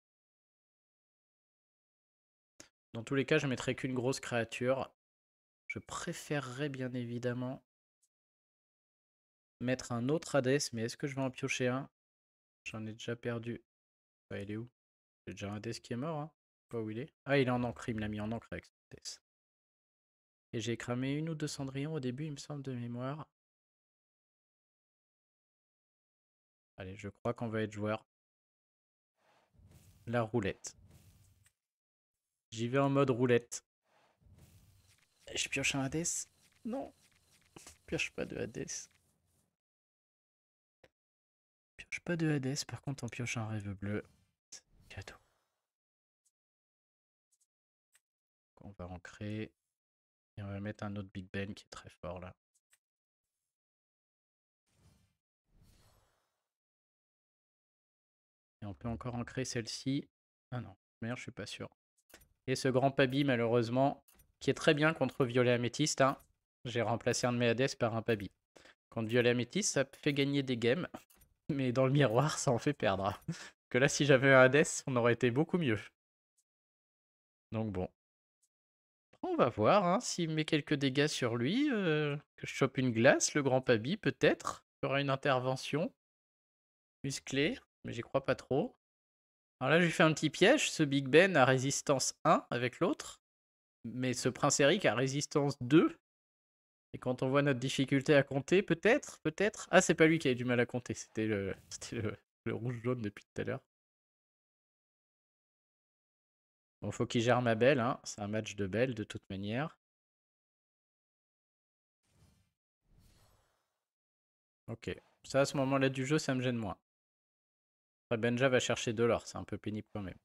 Dans tous les cas, je mettrai qu'une grosse créature. Je préférerais bien évidemment mettre un autre Hades, mais est-ce que je vais en piocher un? J'en ai déjà perdu. Bah, il est où? J'ai déjà un Hades qui est mort, hein. Je sais pas où il est. Ah, il est en encre, il me l'a mis en encre avec son Hades. Et j'ai cramé une ou deux cendrillons au début, il me semble, de mémoire. Allez, je crois qu'on va être joueur. La roulette. J'y vais en mode roulette. Je pioche un Hades? Non, pioche pas de Hades. Pioche pas de Hades, par contre on pioche un rêve bleu. Cadeau. On va ancrer. Et on va mettre un autre Big Ben qui est très fort là. Et on peut encore ancrer celle-ci. Ah non, d'ailleurs je suis pas sûr. Et ce grand Pabi malheureusement, qui est très bien contre Violet Améthyste. Hein. J'ai remplacé un de mes Hades par un Pabi. Contre Violet Améthyste, ça fait gagner des games. Mais dans le miroir, ça en fait perdre. Que là, si j'avais un Hades, on aurait été beaucoup mieux. Donc bon. On va voir hein, s'il met quelques dégâts sur lui. Que je chope une glace, le grand Pabi peut-être. Il y aura une intervention musclée, mais j'y crois pas trop. Alors là, je lui fais un petit piège. Ce Big Ben a résistance 1 avec l'autre. Mais ce Prince Eric a résistance 2. Et quand on voit notre difficulté à compter, peut-être, peut-être. Ah, c'est pas lui qui a eu du mal à compter, c'était le rouge-jaune depuis tout à l'heure. Bon, faut qu'il gère ma belle, hein. C'est un match de belle de toute manière. Ok. Ça, à ce moment-là du jeu, ça me gêne moins. Après, Benja va chercher de l'or, c'est un peu pénible quand même.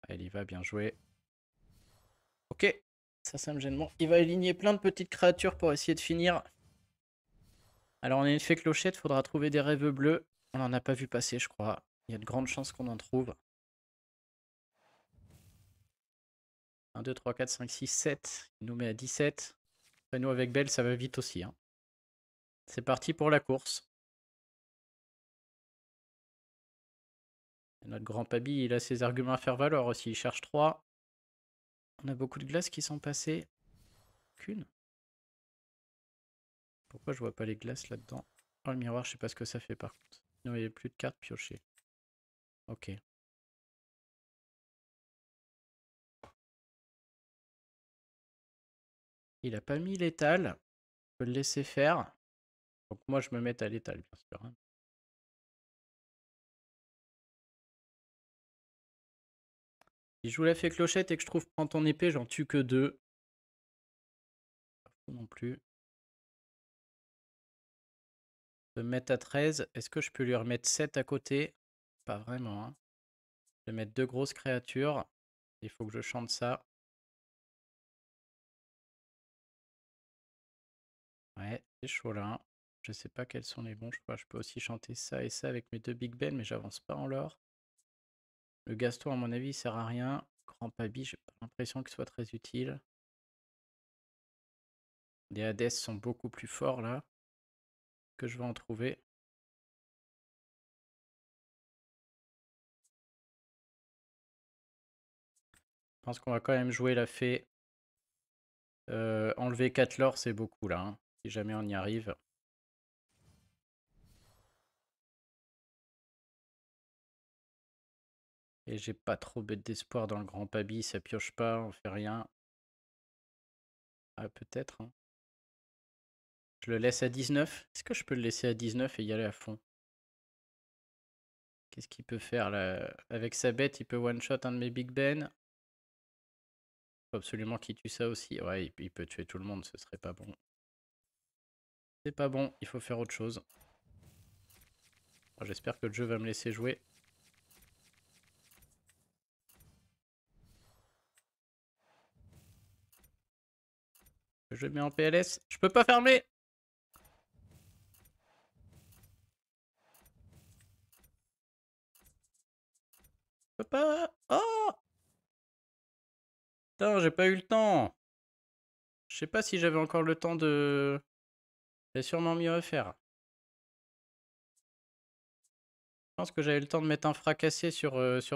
Elle y va, bien joué. Ok. Ça me gêne moins. Il va aligner plein de petites créatures pour essayer de finir. Alors, on a une fée clochette, faudra trouver des rêves bleus. On n'en a pas vu passer, je crois. Il y a de grandes chances qu'on en trouve. 1, 2, 3, 4, 5, 6, 7. Il nous met à 17. Après, nous, avec Belle, ça va vite aussi. Hein. C'est parti pour la course. Et notre grand Pabi, il a ses arguments à faire valoir aussi. Il cherche 3. On a beaucoup de glaces qui sont passées. Qu'une. Pourquoi je vois pas les glaces là-dedans? Oh, le miroir, je sais pas ce que ça fait par contre. Non, il n'y a plus de cartes piochées. Ok. Il a pas mis l'étal. Je peux le laisser faire. Donc moi, je me mets à l'étal, bien sûr. Hein. Si je joue la fée clochette et que je trouve prends ton épée, j'en tue que 2. Pas fou non plus. Je peux me mettre à 13. Est-ce que je peux lui remettre 7 à côté? Pas vraiment. Hein. Je vais mettre 2 grosses créatures. Il faut que je chante ça. Ouais, c'est chaud là. Hein. Je sais pas quels sont les bons choix. Je peux aussi chanter ça et ça avec mes 2 Big Ben, mais j'avance pas en l'or. Le Gaston, à mon avis, il sert à rien. Grand Pabi, j'ai pas l'impression qu'il soit très utile. Les Hades sont beaucoup plus forts là. Que je vais en trouver. Je pense qu'on va quand même jouer la fée. Enlever 4 lore, c'est beaucoup là. Hein, si jamais on y arrive. Et j'ai pas trop bête d'espoir dans le Grand Pabi. Ça pioche pas, on fait rien. Ah, peut-être, hein. Je le laisse à 19. Est-ce que je peux le laisser à 19 et y aller à fond? Qu'est-ce qu'il peut faire là? Avec sa bête, il peut one-shot un de mes Big Ben. Faut absolument qu'il tue ça aussi. Ouais, il peut tuer tout le monde, ce serait pas bon. C'est pas bon, il faut faire autre chose. J'espère que le jeu va me laisser jouer. Je mets en PLS. Je peux pas fermer! Je peux pas... Oh! Putain, j'ai pas eu le temps. Je sais pas si j'avais encore le temps de... J'ai sûrement mieux à faire. Je pense que j'avais le temps de mettre un fracassé sur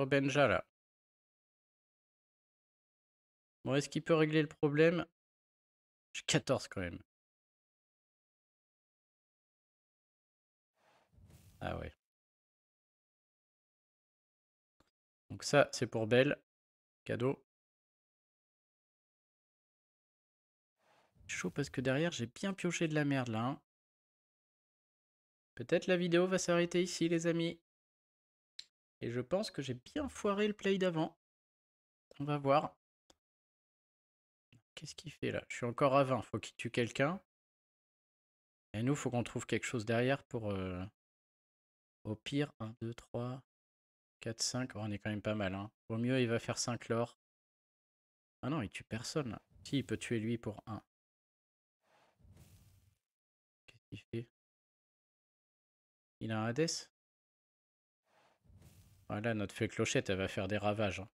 Benja, là. Bon, est-ce qu'il peut régler le problème? J'ai 14 quand même. Ah ouais. Donc ça, c'est pour Belle. Cadeau. Chaud parce que derrière, j'ai bien pioché de la merde, là. Hein. Peut-être la vidéo va s'arrêter ici, les amis. Et je pense que j'ai bien foiré le play d'avant. On va voir. Qu'est-ce qu'il fait là? Je suis encore à 20. Faut qu'il tue quelqu'un. Et nous, faut qu'on trouve quelque chose derrière pour... Au pire, 1, 2, 3, 4, 5. Oh, on est quand même pas mal. Hein. Au mieux, il va faire 5 l'or. Ah non, il tue personne là. Si, il peut tuer lui pour 1. Qu'est-ce qu'il fait? Il a un Hades? Voilà, notre fée clochette, elle va faire des ravages. Hein.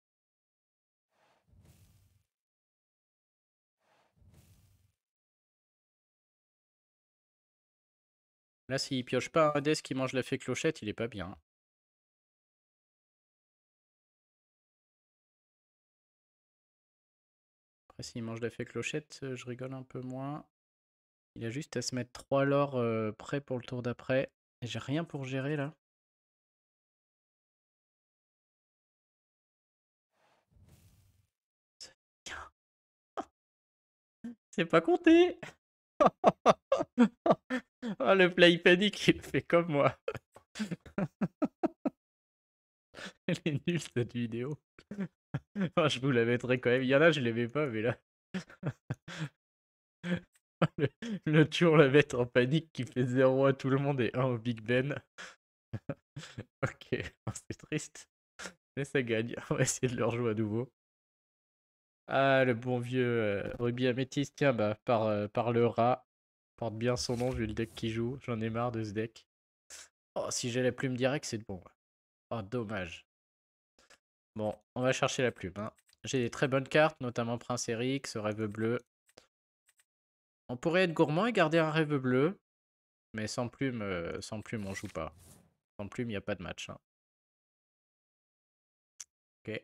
Là, s'il pioche pas un Hades qui mange la fée clochette, il est pas bien. Après, s'il mange la fée clochette, je rigole un peu moins. Il a juste à se mettre 3 lore prêts pour le tour d'après. Et j'ai rien pour gérer là. C'est pas compté. Oh, le play panic, il fait comme moi. Elle est nulle cette vidéo. Enfin, je vous la mettrai quand même. Il y en a, je l'aimais pas, mais là. le, le tour la mettre en panique qui fait 0 à tout le monde et 1 au Big Ben. Ok, c'est triste. Mais ça gagne. On va essayer de le rejouer à nouveau. Ah, le bon vieux rugby améthyste. Tiens, bah, par le rat. Porte bien son nom vu le deck qui joue. J'en ai marre de ce deck. Oh, si j'ai la plume directe, c'est bon. Oh, dommage. Bon, on va chercher la plume. Hein. J'ai des très bonnes cartes, notamment Prince Eric, ce rêve bleu. On pourrait être gourmand et garder un rêve bleu. Mais sans plume, on joue pas. Sans plume, il n'y a pas de match. Hein. Ok.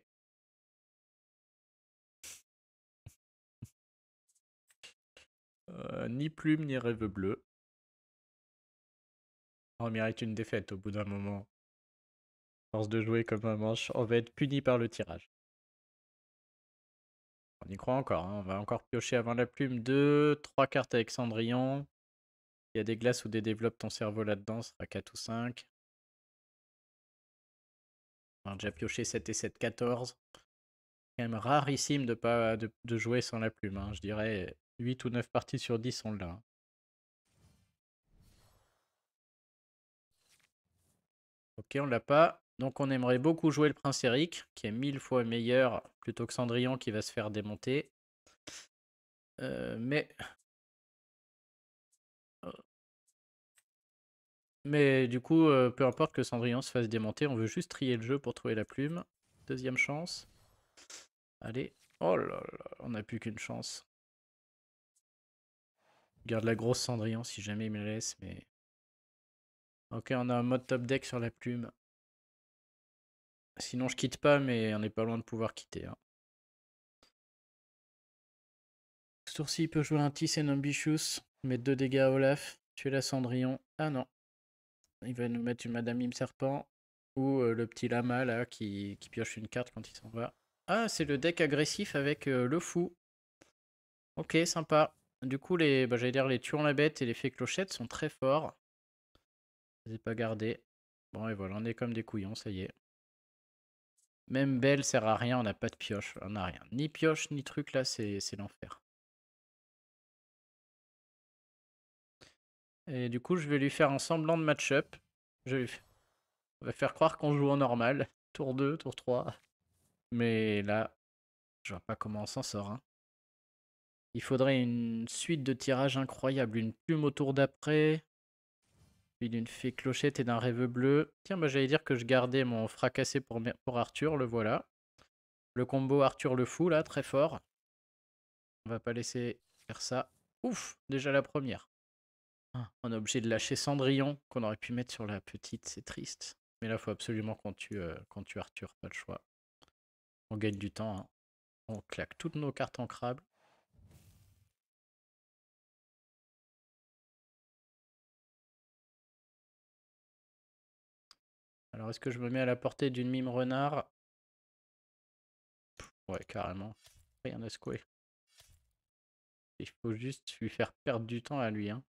Ni plume, ni rêve bleu. On mérite une défaite au bout d'un moment. À force de jouer comme un manche, on va être puni par le tirage. On y croit encore. Hein. On va encore piocher avant la plume 2, 3 cartes avec Cendrillon. Il y a des glaces ou des développes ton cerveau là-dedans, ce sera 4 ou 5. On a déjà pioché 7 et 7, 14. C'est quand même rarissime de jouer sans la plume. Hein. Je dirais 8 ou 9 parties sur 10 sont là. Hein. Ok, on l'a pas. Donc on aimerait beaucoup jouer le Prince Eric, qui est 1000 fois meilleur plutôt que Cendrillon qui va se faire démonter. Mais... Mais du coup, peu importe que Cendrillon se fasse démonter, on veut juste trier le jeu pour trouver la plume. Deuxième chance. Allez. Oh là là, on n'a plus qu'une chance. Je garde la grosse Cendrillon si jamais il me laisse, mais... Ok, on a un mode top deck sur la plume. Sinon je quitte pas, mais on n'est pas loin de pouvoir quitter. Hein. Ce tour-ci, il peut jouer un Tis and Ambitious, mettre 2 dégâts à Olaf, tuer la Cendrillon. Ah non. Il va nous mettre une Madame Mime Serpent. Ou le petit lama là qui pioche une carte quand il s'en va. Ah, c'est le deck agressif avec le fou. Ok, sympa. Du coup, j'allais dire les tuons la bête et les fées clochettes sont très forts. Je les ai pas gardés. Bon, et voilà, on est comme des couillons, ça y est. Même Belle sert à rien, on n'a pas de pioche. On n'a rien. Ni pioche, ni truc là, c'est l'enfer. Et du coup, je vais lui faire un semblant de match-up. On va faire croire qu'on joue en normal. Tour 2, tour 3. Mais là, je vois pas comment on s'en sort, hein. Il faudrait une suite de tirages incroyables. Une plume au tour d'après. Puis d'une fée clochette et d'un rêve bleu. Tiens, bah j'allais dire que je gardais mon fracassé pour Arthur, le voilà. Le combo Arthur le fou, là, très fort. On va pas laisser faire ça. Ouf, déjà la première. Ah, on est obligé de lâcher Cendrillon, qu'on aurait pu mettre sur la petite, c'est triste. Mais là, il faut absolument qu'on tue Arthur, pas le choix. On gagne du temps, hein. On claque toutes nos cartes en crabe. Alors, est-ce que je me mets à la portée d'une mime renard? Ouais, carrément. Rien à secouer. Il faut juste lui faire perdre du temps à lui, hein.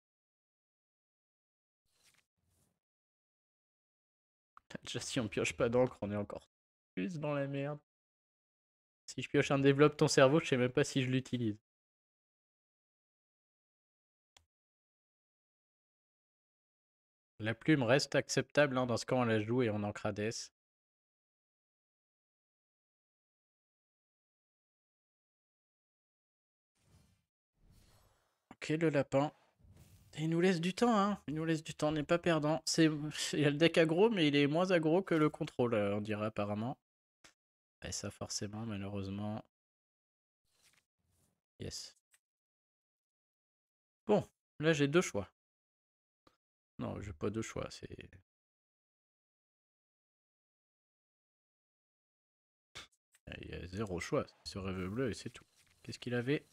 Déjà, si on pioche pas d'encre, on est encore plus dans la merde. Si je pioche un développe ton cerveau, je sais même pas si je l'utilise. La plume reste acceptable, hein, dans ce cas on la joue et on ancre Hades. Ok, le lapin. Et il nous laisse du temps, hein. Il nous laisse du temps, on n'est pas perdant. Il y a le deck aggro, mais il est moins aggro que le contrôle, on dirait apparemment. Et ça, forcément, malheureusement. Yes. Bon, là j'ai deux choix. Non, j'ai pas deux choix, c'est. Il y a zéro choix. Ce rêve bleu et c'est tout. Qu'est-ce qu'il avait?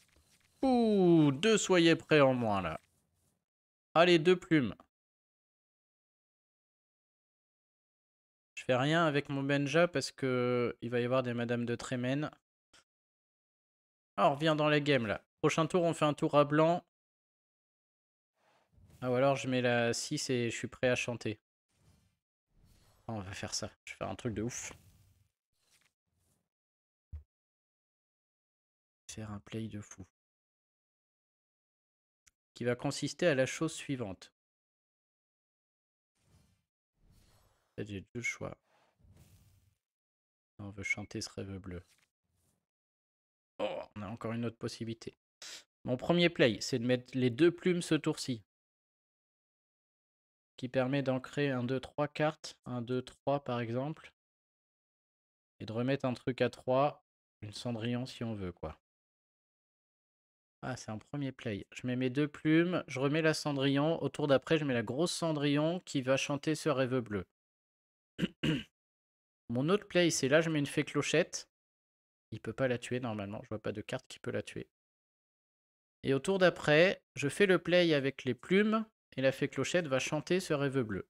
Ouh, deux soyez prêts en moins là. Allez, deux plumes. Je fais rien avec mon Benja parce que il va y avoir des Madame de Trémène. Ah, on revient dans la game là. Prochain tour, on fait un tour à blanc. Ah, ou alors je mets la 6 et je suis prêt à chanter. Ah, on va faire ça. Je vais faire un truc de ouf. Faire un play de fou. Qui va consister à la chose suivante. J'ai deux choix. On veut chanter ce rêve bleu. Oh, on a encore une autre possibilité. Mon premier play, c'est de mettre les deux plumes ce tour-ci. Qui permet d'ancrer un 2 3 cartes. Un 2 3 par exemple. Et de remettre un truc à 3. Une Cendrillon si on veut, quoi. Ah, c'est un premier play. Je mets mes deux plumes, je remets la Cendrillon. Au tour d'après, je mets la grosse Cendrillon qui va chanter ce rêve bleu. Mon autre play, c'est là, je mets une fée clochette. Il peut pas la tuer normalement, je vois pas de carte qui peut la tuer. Et au tour d'après, je fais le play avec les plumes et la fée clochette va chanter ce rêve bleu.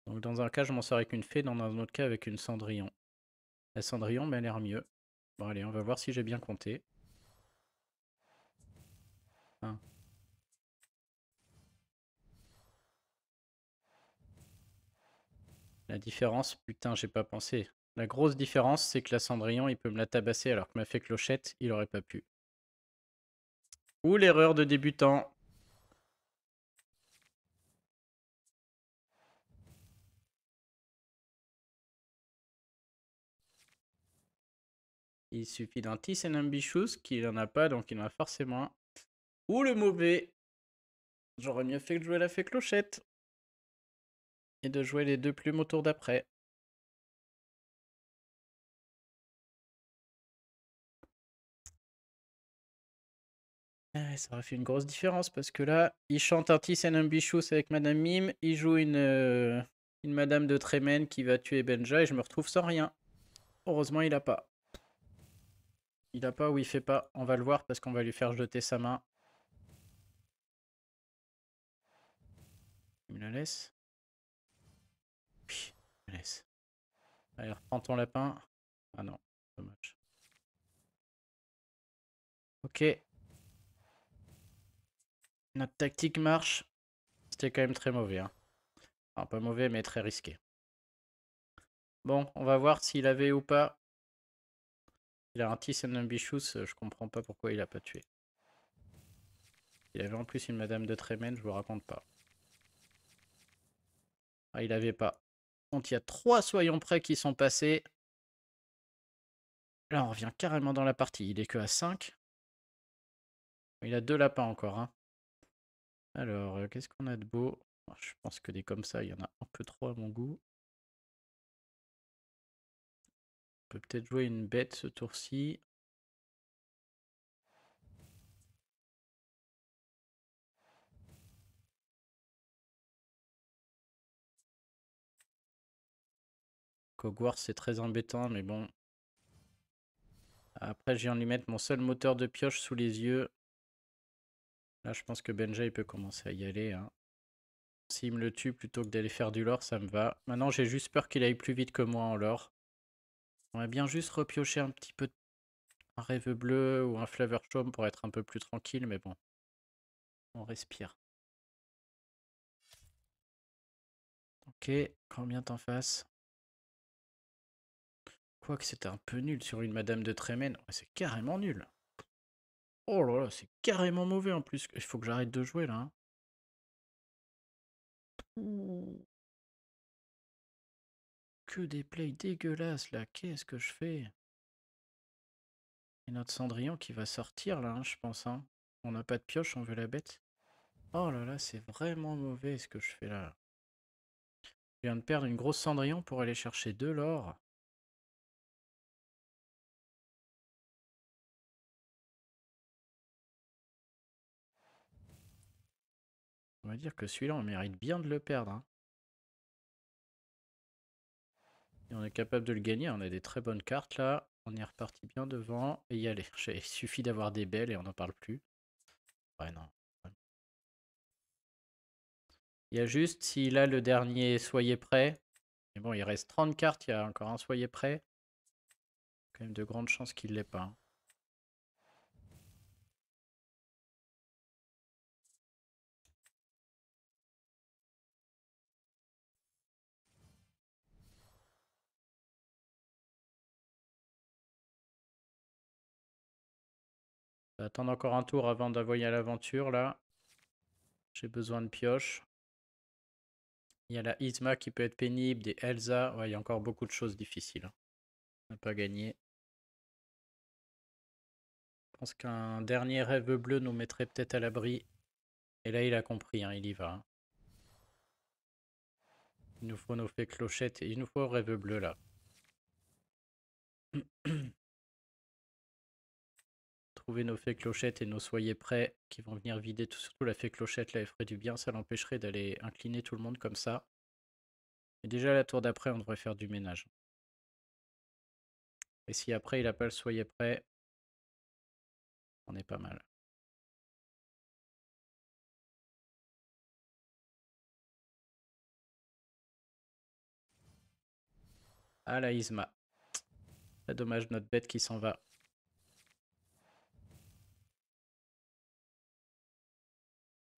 Donc dans un cas, je m'en sors avec une fée, dans un autre cas avec une Cendrillon. La Cendrillon m'a l'air mieux. Bon allez, on va voir si j'ai bien compté. 1. La différence, putain, j'ai pas pensé. La grosse différence, c'est que la Cendrillon, il peut me la tabasser alors que ma fée clochette, il aurait pas pu. Ou l'erreur de débutant. Il suffit d'un Tis and Ambitious, qu'il en a pas, donc il en a forcément un. Ou le mauvais. J'aurais mieux fait de jouer la fée clochette. Et de jouer les deux plumes au tour d'après. Ça aurait fait une grosse différence parce que là, il chante un Tis and Ambitious avec Madame Mime, il joue une Madame de Trémène qui va tuer Benja et je me retrouve sans rien. Heureusement, il a pas. Il a pas ou il fait pas. On va le voir parce qu'on va lui faire jeter sa main. Il me la laisse. Oui, il me la laisse. Allez, reprends ton lapin. Ah non, dommage. Ok. Notre tactique marche. C'était quand même très mauvais. Hein. Enfin, pas mauvais, mais très risqué. Bon, on va voir s'il avait ou pas. Il a un Tis and Ambitious, je comprends pas pourquoi il a pas tué. Il avait en plus une Madame de Trémène, je vous raconte pas. Ah, il avait pas. Donc il y a 3 soyons prêts qui sont passés. Là, on revient carrément dans la partie. Il est que à 5. Il a 2 lapins encore. Hein. Alors, qu'est-ce qu'on a de beau? Je pense que des comme ça, il y en a un peu trop à mon goût. On peut peut-être jouer une bête ce tour-ci. Hogwarts, c'est très embêtant, mais bon. Après, je viens de lui mettre mon seul moteur de pioche sous les yeux. Là, je pense que Benja, il peut commencer à y aller. Hein. S'il me le tue plutôt que d'aller faire du lore, ça me va. Maintenant, j'ai juste peur qu'il aille plus vite que moi en lore. On va bien juste repiocher un petit peu un rêve bleu ou un flavor chaume pour être un peu plus tranquille, mais bon. On respire. Ok, combien t'en fasses? Quoique c'était un peu nul sur une Madame de Trémène. Ouais, c'est carrément nul. Oh là là, c'est carrément mauvais en plus. Il faut que j'arrête de jouer là. Hein. Que des plays dégueulasses là. Qu'est-ce que je fais? Et notre Cendrillon qui va sortir là, hein, je pense. Hein. On n'a pas de pioche, on veut la bête. Oh là là, c'est vraiment mauvais ce que je fais là. Je viens de perdre une grosse Cendrillon pour aller chercher de l'or. On va dire que celui-là, on mérite bien de le perdre. Hein. Et on est capable de le gagner, on a des très bonnes cartes là. On est reparti bien devant et y aller. Il suffit d'avoir des belles et on n'en parle plus. Ouais, non. Il y a juste, s'il a le dernier Soyez prêt. Mais bon, il reste 30 cartes, il y a encore un Soyez prêt. Quand même de grandes chances qu'il ne l'ait pas. Hein. On va attendre encore un tour avant d'envoyer à l'aventure là. J'ai besoin de pioche. Il y a la Isma qui peut être pénible, des Elsa. Ouais, il y a encore beaucoup de choses difficiles. Hein. On n'a pas gagné. Je pense qu'un dernier rêve bleu nous mettrait peut-être à l'abri. Et là, il a compris, hein, il y va. Hein. Il nous faut nos fées clochettes et il nous faut rêve bleu là. Trouver nos fées clochettes et nos soyez prêts qui vont venir vider tout, surtout la fée clochette là, elle ferait du bien, ça l'empêcherait d'aller incliner tout le monde comme ça. Et déjà la tour d'après, on devrait faire du ménage. Et si après il a pas le soyez prêt, on est pas mal. Ah la Isma. Très dommage notre bête qui s'en va.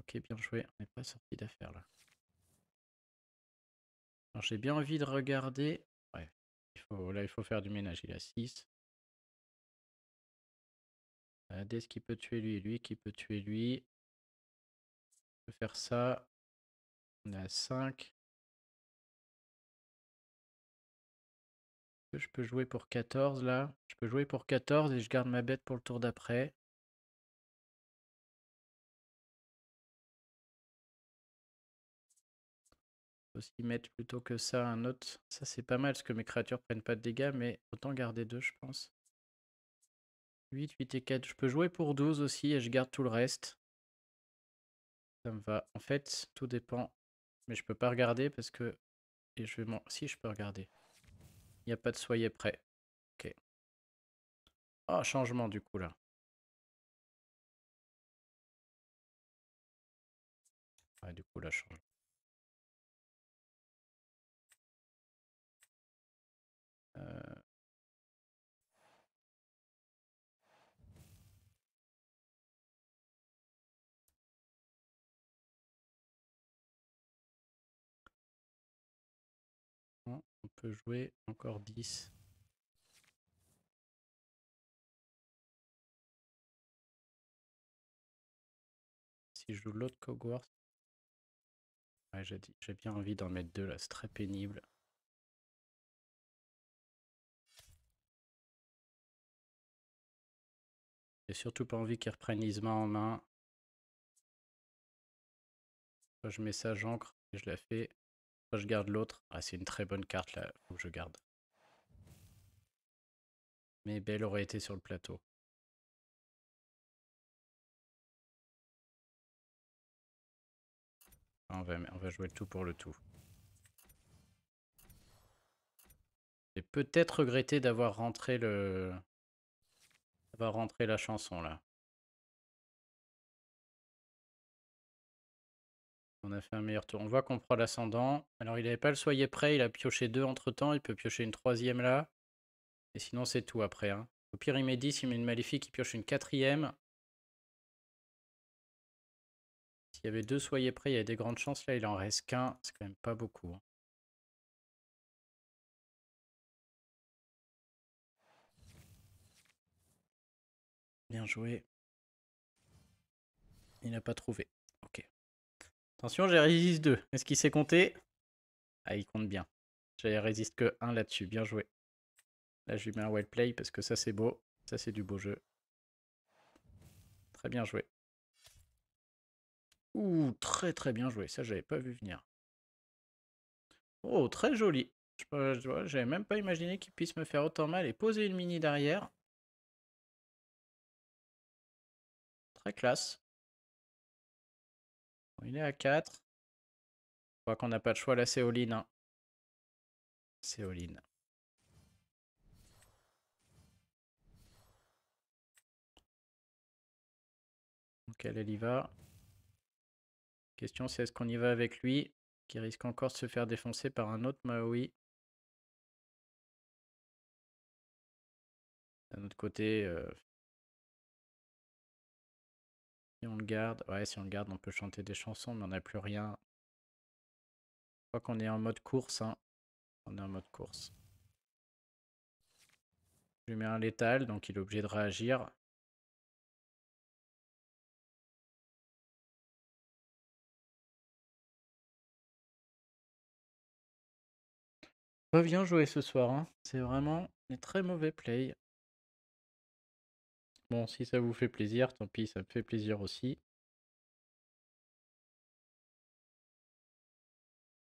Ok, bien joué, on n'est pas sorti d'affaire là. Alors j'ai bien envie de regarder. Ouais, là il faut faire du ménage, il a 6. Hades qui peut tuer lui, lui qui peut tuer lui. On peut faire ça. On est à 5. Je peux jouer pour 14 là. Je peux jouer pour 14 et je garde ma bête pour le tour d'après. Je peux aussi mettre plutôt que ça un autre. Ça c'est pas mal parce que mes créatures prennent pas de dégâts, mais autant garder 2 je pense. 8, 8 et 4. Je peux jouer pour 12 aussi et je garde tout le reste. Ça me va. En fait, tout dépend. Mais je peux pas regarder parce que... Et je vais si, je peux regarder. Il n'y a pas de soyez prêt. Ok. Oh, changement du coup là. Ouais, du coup là, change. peut jouer encore 10. Si je joue l'autre Cogworth. Ouais, j'ai bien envie d'en mettre 2 là, c'est très pénible. J'ai surtout pas envie qu'ils reprennent Isma en main. Soit je mets ça, j'ancre et je la fais. Soit je garde l'autre. Ah, c'est une très bonne carte là, faut que je garde. Mais Belle aurait été sur le plateau. On va jouer le tout pour le tout. J'ai peut-être regretté d'avoir rentré la chanson là. On a fait un meilleur tour. On voit qu'on prend l'ascendant. Alors il n'avait pas le soyez prêt, il a pioché 2 entre temps. Il peut piocher une 3e là. Et sinon c'est tout après. Hein. Au pire il met 10, il met une maléfique, il pioche une 4e. S'il y avait 2 soyez prêt, il y a des grandes chances. Là il en reste qu'un. C'est quand même pas beaucoup. Hein. Bien joué. Il n'a pas trouvé. Ok. Attention, j'ai résiste 2. Est-ce qu'il sait compter? Ah, il compte bien. J'ai résiste que 1 là-dessus. Bien joué. Là, je lui mets un well play parce que ça, c'est beau. Ça, c'est du beau jeu. Très bien joué. Ouh, très très bien joué. Ça, j'avais pas vu venir. Oh, très joli. J'avais même pas imaginé qu'il puisse me faire autant mal et poser une mini derrière. Très classe. Bon, il est à 4. Je crois qu'on n'a pas de choix là, c'est all-in. Hein. C'est all-in. Donc elle y va. Question, c'est est-ce qu'on y va avec lui, qui risque encore de se faire défoncer par un autre Maui. D'un autre côté, si on le garde, ouais, si on le garde, on peut chanter des chansons, mais on n'a plus rien. Je crois qu'on est en mode course. Hein. On est en mode course. Je lui mets un létal, donc il est obligé de réagir. Pas bien joué ce soir. Hein. C'est vraiment des très mauvais play. Bon, si ça vous fait plaisir, tant pis, ça me fait plaisir aussi.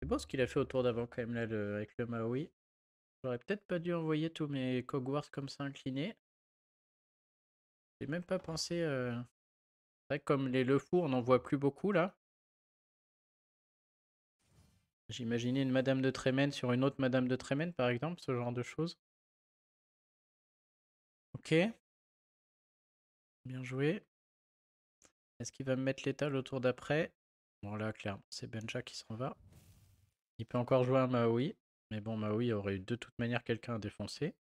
C'est beau ce qu'il a fait au tour d'avant quand même là avec le Maui. J'aurais peut-être pas dû envoyer tous mes Cogwars comme ça inclinés. J'ai même pas pensé. C'est vrai que comme les Le Fou, on n'en voit plus beaucoup là. J'imaginais une Madame de Trémène sur une autre Madame de Trémène par exemple, ce genre de choses. Ok. Bien joué. Est-ce qu'il va me mettre l'étal au tour d'après? Bon là, clairement, c'est Benja qui s'en va. Il peut encore jouer un Maui. Mais bon, Maui aurait eu de toute manière quelqu'un à défoncer.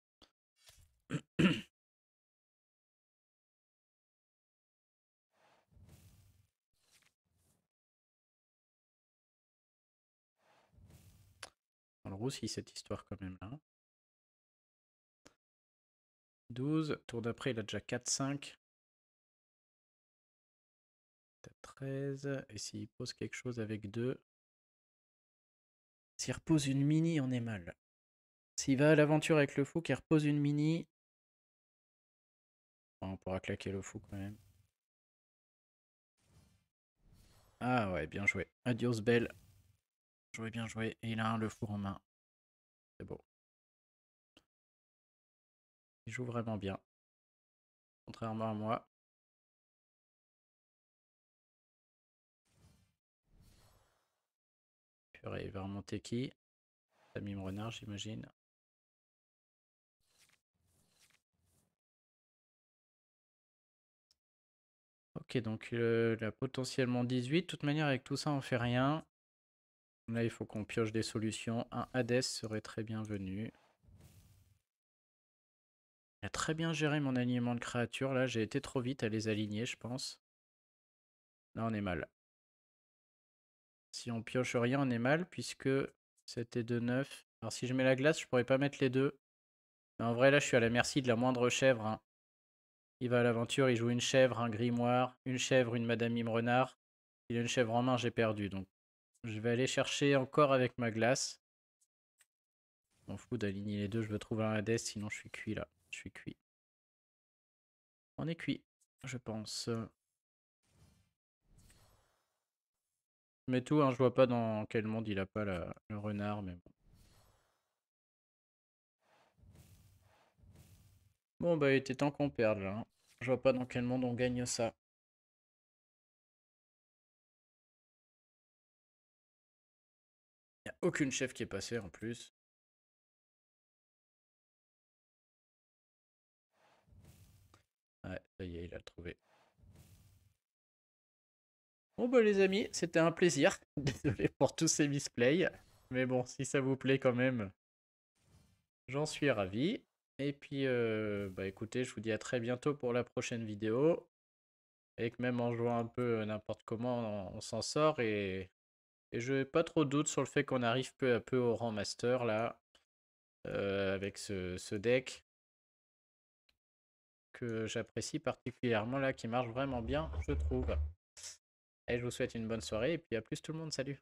Dans le roussi cette histoire quand même là. 12. Tour d'après, il a déjà 4-5. Peut-être 13. Et s'il pose quelque chose avec 2. S'il repose une mini, on est mal. S'il va à l'aventure avec le fou, qu'il repose une mini. Bon, on pourra claquer le fou quand même. Ah ouais, bien joué. Adios belle. Joué, bien joué. Et il a un le fou en main. C'est beau. Il joue vraiment bien. Contrairement à moi. Purée, il va remonter qui? Tamim Renard, j'imagine. Ok, donc là, potentiellement 18. De toute manière, avec tout ça, on fait rien. Là, il faut qu'on pioche des solutions. Un Hades serait très bienvenu. Il a très bien géré mon alignement de créatures. Là, j'ai été trop vite à les aligner, je pense. Là, on est mal. Si on pioche rien, on est mal, puisque 7 et 2, 9. Alors si je mets la glace, je pourrais pas mettre les deux. Mais en vrai, là, je suis à la merci de la moindre chèvre, hein. Il va à l'aventure, il joue une chèvre, un grimoire, une chèvre, une Madame Mime Renard. Il a une chèvre en main, j'ai perdu. Donc je vais aller chercher encore avec ma glace. Je m'en fous d'aligner les deux, je veux trouver un Hades, sinon je suis cuit là. Je suis cuit. On est cuit, je pense. Je mets tout, hein, je vois pas dans quel monde il a pas le renard, mais bon. Bon bah il était temps qu'on perde là, hein. Je vois pas dans quel monde on gagne ça. Y a aucune chef qui est passée en plus. Ouais, ça y est, il a trouvé. Bon bah les amis, c'était un plaisir. Désolé pour tous ces misplays. Mais bon, si ça vous plaît quand même, j'en suis ravi. Et puis, bah écoutez, je vous dis à très bientôt pour la prochaine vidéo. Et que même en jouant un peu n'importe comment, on s'en sort. Et je n'ai pas trop de doute sur le fait qu'on arrive peu à peu au rang master là. Avec ce deck que j'apprécie particulièrement là, qui marche vraiment bien, je trouve. Et je vous souhaite une bonne soirée et puis à plus tout le monde, salut.